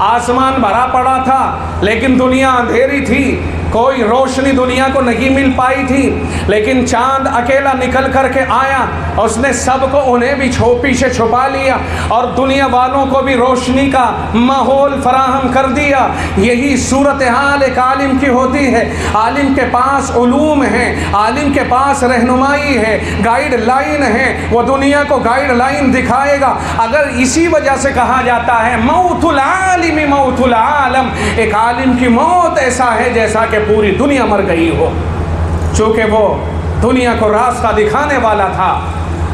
آسمان بھرا پڑا تھا لیکن دنیا اندھیری تھی، کوئی روشنی دنیا کو نہیں مل پائی تھی، لیکن چاند اکیلا نکل کر کے آیا، اس نے سب کو انہیں بھی پیچھے چھپا لیا اور دنیا والوں کو بھی روشنی کا ماحول فراہم کر دیا۔ یہی صورتحال ایک عالم کی ہوتی ہے، عالم کے پاس علوم ہیں، عالم کے پاس رہنمائی ہے، گائیڈ لائن ہے، وہ دنیا کو گائیڈ لائن دکھائے گا۔ اگر اسی وجہ سے کہا جاتا ہے موت العالم موت العالم، ایک عالم کی موت ایسا ہے جیسا کہ پوری دنیا مر گئی ہو، چونکہ وہ دنیا کو راستہ دکھانے والا تھا۔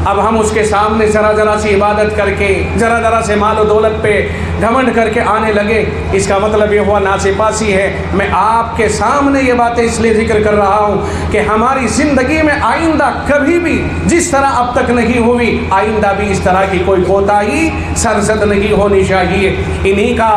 اب ہم اس کے سامنے ذرا ذرا سی عبادت کر کے، ذرا ذرا سے مال و دولت پہ گھمنڈ کر کے آنے لگے، اس کا مطلب یہ ہوا ناسپاسی ہے۔ میں آپ کے سامنے یہ باتیں اس لیے ذکر کر رہا ہوں کہ ہماری زندگی میں آئندہ کبھی بھی جس طرح اب تک نہیں ہوئی، آئندہ بھی اس طرح کی کوئی کوتاہی سرزد نہیں ہونی چاہیے۔ انہی کا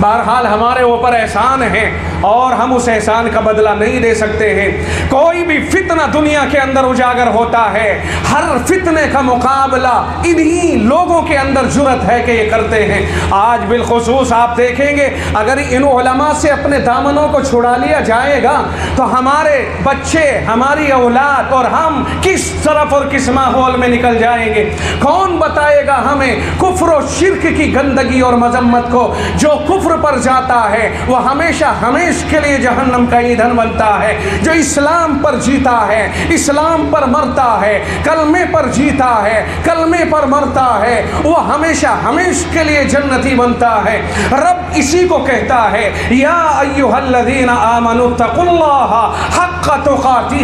بہرحال ہمارے اوپر احسان ہے اور ہم اس احسان کا بدلہ نہیں دے سکتے ہیں۔ کوئی بھی فتنہ دنیا کے اندر اجاگر ہوتا ہے، ہر فتنے کا مقابلہ انہی لوگوں کے اندر جرأت ہے کہ یہ کرتے ہیں۔ آج بالخصوص آپ دیکھیں گے اگر ان علماء سے اپنے دامنوں کو چھڑا لیا جائے گا تو ہمارے بچے، ہماری اولاد اور ہم کس طرف اور کس ماحول میں نکل جائیں گے؟ کون بتائے گا ہمیں کفر و شرک کی گندگی اور مذمت کو؟ جو کفر پر جاتا ہے وہ ہمیشہ ہمیشہ کے لیے جہنم کا ایندھن بنتا ہے، جو اسلام پر جیتا ہے، اسلام پر مرتا ہے، کلمے پر جیتا ہے، کلمے پر مرتا ہے، وہ ہمیشہ ہمیشہ کے لیے جنتی بنتا ہے۔ رب اسی کو کہتا ہے یا ایھا الذین آمنوا اتقوا اللہ حق تقاتہ،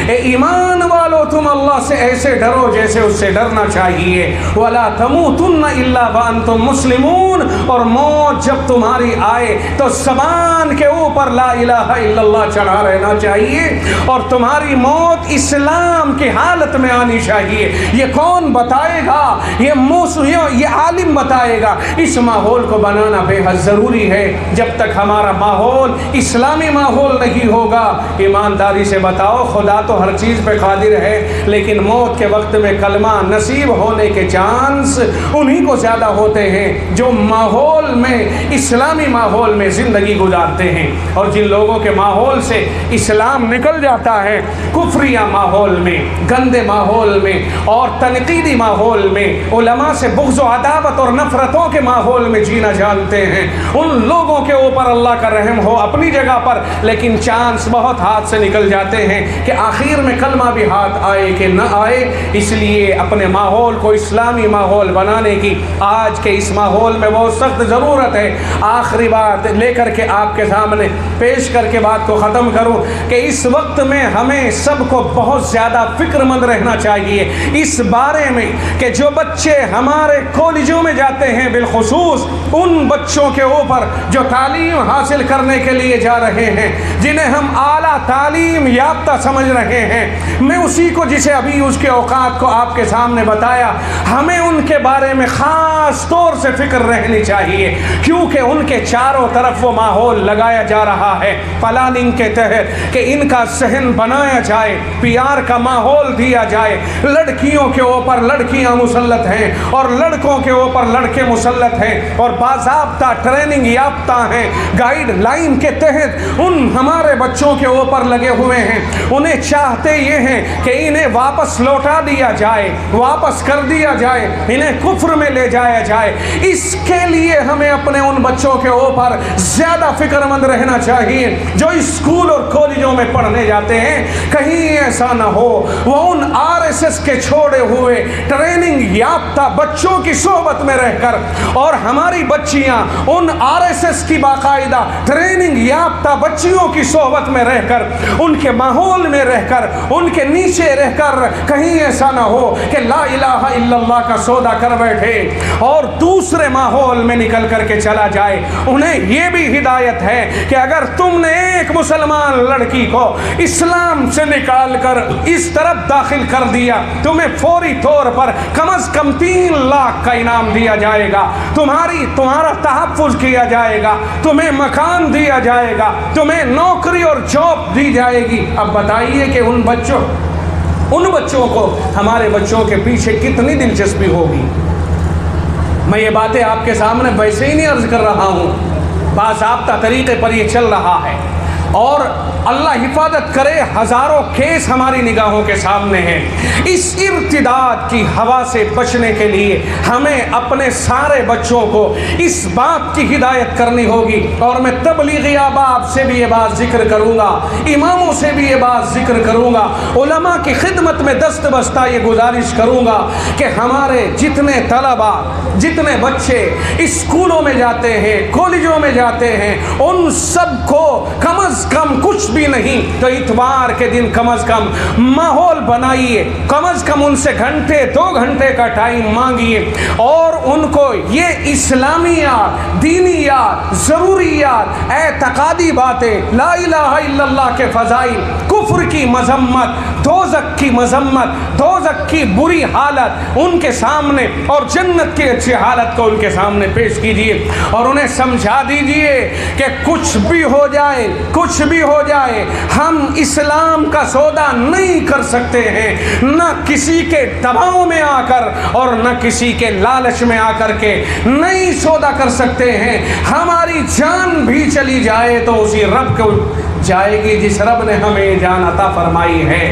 اے ایمان والو تم اللہ سے ایسے ڈرو جیسے اس سے ڈرنا چاہیے، ولا تموتن الا وانتم مسلمون، اور موت جب تمہاری آئے تو زبان کے اوپر لا الہ الا اللہ چڑھا رہنا چاہیے اور تمہاری موت اسلام کی حالت میں آنی چاہیے۔ یہ کون بتائے گا؟ یہ عالم بتائے گا۔ اس ماحول کو بنانا بے حد ضروری ہے۔ جب تک ہمارا ماحول اسلامی ماحول نہیں ہوگا، ایمانداری سے بتاؤ، خدا تو ہر چیز پہ قادر ہے لیکن موت کے وقت میں کلمہ نصیب ہونے کے چانس انہی کو زیادہ ہوتے ہیں جو ماحول میں، اسلامی ماحول میں زندگی گزارتے ہیں۔ اور جن لوگوں کے ماحول سے اسلام نکل جاتا ہے، کفریہ ماحول میں، گندے ماحول میں اور تنقیدی ماحول میں، علماء سے بغض و عداوت اور نفرتوں کے ماحول میں جینا جانتے ہیں، ان لوگوں کے اوپر اللہ کا رحم ہو اپنی جگہ پر، لیکن چانس بہت ہاتھ سے نکل جاتے ہیں کہ آخر میں کلمہ بھی ہاتھ آئے کہ نہ آئے۔ اس لیے اپنے ماحول کو اسلامی ماحول بنانے کی آج کے اس ماحول میں بہت سخت ضرورت ہے۔ آخری بات لے کر کے آپ کے سامنے پیش کر کے بات کو ختم کروں کہ اس وقت میں ہمیں سب کو بہت زیادہ فکر مند رہنا چاہیے اس بارے میں کہ جو بچے ہمارے کالجوں میں جاتے ہیں، بالخصوص ان بچوں کے اوپر جو تعلیم حاصل کرنے کے لیے جا رہے ہیں، جنہیں ہم اعلیٰ تعلیم یافتہ سمجھ رہے ہیں، میں اسی کو جسے ابھی اس کے اوقات کو آپ کے سامنے بتایا، ہمیں ان کے بارے میں خاص طور سے فکر رہنی چاہیے کیونکہ ان کے چاروں طرف وہ ماحول لگایا جا رہا ہے پلاننگ کے تحت کہ ان کا صحن بنایا جائے، پی آر کا ماحول دیا جائے، لڑکیوں کے اوپر لڑکیاں مسلط ہیں اور لڑکوں کے اوپر لڑکے مسلط ہیں اور باضابطہ ٹریننگ یافتہ ہیں، گائیڈ لائن کے تحت ان ہمارے بچوں کے اوپر لگے ہوئے ہیں۔ انہیں چاہتے یہ ہیں کہ انہیں واپس لوٹا دیا جائے، واپس کر دیا جائے، انہیں کفر میں لے جایا جائے۔ اس کے لیے ہمیں اپنے ان بچوں کے اوپر زیادہ فکر مند رہنا چاہیے جو اسکول اور کالجوں میں پڑھنے جاتے ہیں، کہیں ایسا نہ ہو وہ ان RSS کے چھوڑے ہوئے ٹریننگ یافتہ بچوں کی صحبت میں رہ کر اور ہماری بچیاں ان RSS کی باقاعدہ ٹریننگ یافتہ بچیوں کی صحبت میں رہ کر، ان کے ماحول میں رہ کر، ان کے نیچے رہ کر کہیں ایسا نہ ہو کہ لا الہ الا اللہ کا سودا کر بیٹھے اور دوسرے ماحول میں نکل کر کے چلا جائے۔ انہیں یہ بھی ہدایت ہے کہ اگر تم نے ایک مسلمان لڑکی کو اسلام سے نکال کر اس طرف داخل کر دیا، تمہیں تمہیں فوری طور پر کم از کم 3 لاکھ کا انعام دیا جائے گا، تمہارا تحفظ کیا جائے گا، تمہیں مکان دیا جائے گا، تمہیں نوکری اور جاب دی جائے گی۔ اب بتائیے کہ ان بچوں کو ہمارے بچوں کے پیچھے کتنی دلچسپی ہوگی۔ میں یہ باتیں آپ کے سامنے ویسے ہی نہیں عرض کر رہا ہوں، باضابطہ طریقے پر یہ چل رہا ہے، اور اللہ حفاظت کرے ہزاروں کیس ہماری نگاہوں کے سامنے ہیں۔ اس ارتداد کی ہوا سے بچنے کے لیے ہمیں اپنے سارے بچوں کو اس بات کی ہدایت کرنی ہوگی، اور میں تبلیغی احباب سے بھی یہ بات ذکر کروں گا، اماموں سے بھی یہ بات ذکر کروں گا، علماء کی خدمت میں دست بستہ یہ گزارش کروں گا کہ ہمارے جتنے طلباء، جتنے بچے اسکولوں میں جاتے ہیں، کالجوں میں جاتے ہیں، ان سب کو کم از کم کچھ بھی نہیں تو اتوار کے دن کم از کم ماحول بنائیے، کم از کم ان سے گھنٹے 2 گھنٹے کا ٹائم مانگیے، اور ان کو یہ اسلامیات، دینیات، ضروریات، اعتقادی باتیں، لا الہ الا اللہ کے فضائل، کفر کی مذمت، دوزخ کی مذمت، دوزخ کی بری حالت ان کے سامنے اور جنت کی اچھی حالت کو ان کے سامنے پیش کیجیے، اور انہیں سمجھا دیجیے کہ کچھ بھی ہو جائے، کچھ بھی ہو جائے، ہم اسلام کا سودا نہیں کر سکتے ہیں، نہ کسی کے دباؤ میں آ کر اور نہ کسی کے لالچ میں آ کر کے نہیں سودا کر سکتے ہیں۔ ہماری جان بھی چلی جائے تو اسی رب کو جائے گی جس رب نے ہمیں جان عطا فرمائی ہے۔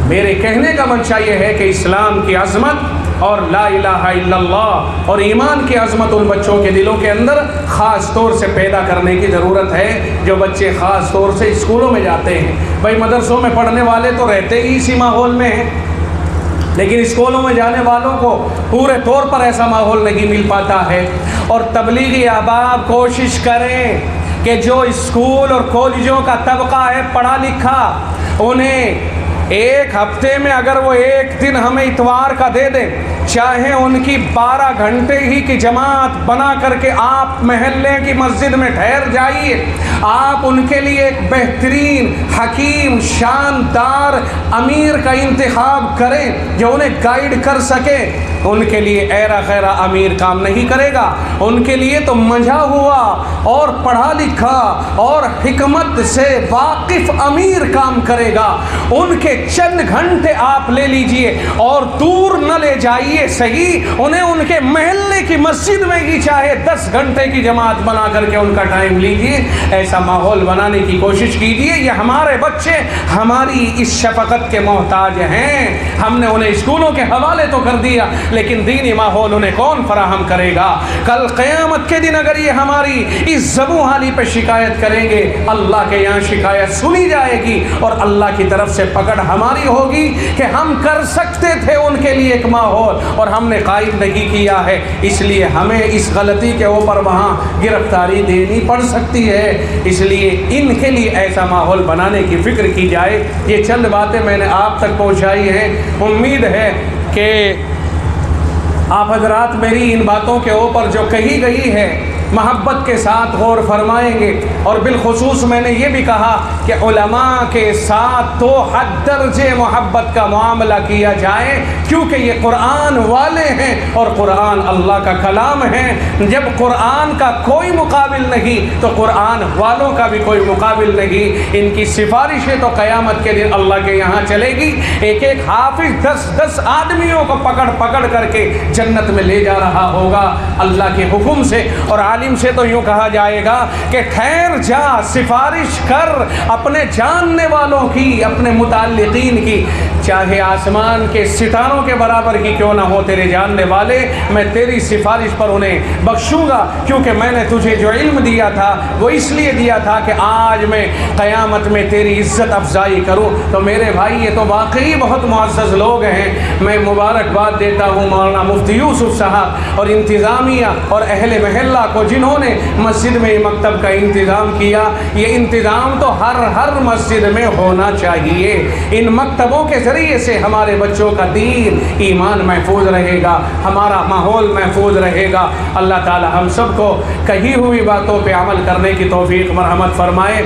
میرے کہنے کا منشا یہ ہے کہ اسلام کی عظمت اور لا الہ الا اللہ اور ایمان کی عظمت ان بچوں کے دلوں کے اندر خاص طور سے پیدا کرنے کی ضرورت ہے، جو بچے خاص طور سے اسکولوں میں جاتے ہیں۔ بھائی مدرسوں میں پڑھنے والے تو رہتے ہی اسی ماحول میں ہیں، لیکن اسکولوں میں جانے والوں کو پورے طور پر ایسا ماحول نہیں مل پاتا ہے، اور تبلیغی احباب کوشش کریں کہ جو اسکول اور کالجوں کا طبقہ ہے پڑھا لکھا، انہیں ایک ہفتے میں اگر وہ ایک دن ہمیں اتوار کا دے دیں، چاہے ان کی 12 گھنٹے ہی کی جماعت بنا کر کے آپ محلے کی مسجد میں ٹھہر جائیے، آپ ان کے لیے ایک بہترین، حکیم، شاندار امیر کا انتخاب کریں جو انہیں گائیڈ کر سکے۔ ان کے لیے ایرا خیرا امیر کام نہیں کرے گا، ان کے لیے تو منجھا ہوا اور پڑھا لکھا اور حکمت سے واقف امیر کام کرے گا۔ ان کے چند گھنٹے آپ لے لیجئے اور دور نہ لے جائیے، صحیح انہیں ان کے محلے کی مسجد میں ہی چاہے 10 گھنٹے کی جماعت بنا کر کے ان کا ٹائم لیجئے، ایسا ماحول بنانے کی کوشش کیجئے۔ یہ ہمارے بچے ہماری اس شفقت کے محتاج ہیں، ہم نے انہیں اسکولوں کے حوالے تو کر دیا، لیکن دینی ماحول انہیں کون فراہم کرے گا؟ کل قیامت کے دن اگر یہ ہماری اس زبوں حالی پہ شکایت کریں گے، اللہ کے یہاں شکایت سنی جائے گی اور اللہ کی طرف سے پکڑ ہماری ہوگی کہ ہم کر سکتے تھے ان کے لیے ایک ماحول اور ہم نے قائم نہیں کیا ہے، اس لیے ہمیں اس غلطی کے اوپر وہاں گرفتاری دینی پڑ سکتی ہے۔ اس لیے ان کے لیے ایسا ماحول بنانے کی فکر کی جائے۔ یہ چند باتیں میں نے آپ تک پہنچائی ہیں، امید ہے کہ آپ حضرات میری ان باتوں کے اوپر جو کہی گئی ہے محبت کے ساتھ غور فرمائیں گے، اور بالخصوص میں نے یہ بھی کہا کہ علماء کے ساتھ تو حد درجے محبت کا معاملہ کیا جائے، کیونکہ یہ قرآن والے ہیں اور قرآن اللہ کا کلام ہے۔ جب قرآن کا کوئی مقابل نہیں تو قرآن والوں کا بھی کوئی مقابل نہیں۔ ان کی سفارشیں تو قیامت کے دن اللہ کے یہاں چلے گی، ایک ایک حافظ 10 آدمیوں کو پکڑ پکڑ کر کے جنت میں لے جا رہا ہوگا اللہ کے حکم سے، اور عالم سے تو یوں کہا جائے گا کہ ٹھہر جا، سفارش کر اپنے جاننے والوں کی، اپنے متعلقین کی، چاہے آسمان کے ستاروں کے برابر کی کیوں نہ ہو تیرے جاننے والے، میں تیری سفارش پر انہیں بخشوں گا، کیونکہ میں نے تجھے جو علم دیا تھا وہ اس لیے دیا تھا کہ آج میں قیامت میں تیری عزت افزائی کروں۔ تو میرے بھائی یہ تو واقعی بہت معزز لوگ ہیں، میں مبارکباد دیتا ہوں مولانا مفتی یوسف صاحب اور انتظامیہ اور اہل محلہ کو جنہوں نے مسجد میں مکتب کا انتظام کیا۔ یہ انتظام تو ہر مسجد میں ہونا چاہیے۔ ان مکتبوں کے ذریعے سے ہمارے بچوں کا دین ایمان محفوظ رہے گا، ہمارا ماحول محفوظ رہے گا۔ اللہ تعالی ہم سب کو کہی ہوئی باتوں پہ عمل کرنے کی توفیق مرحمت فرمائے۔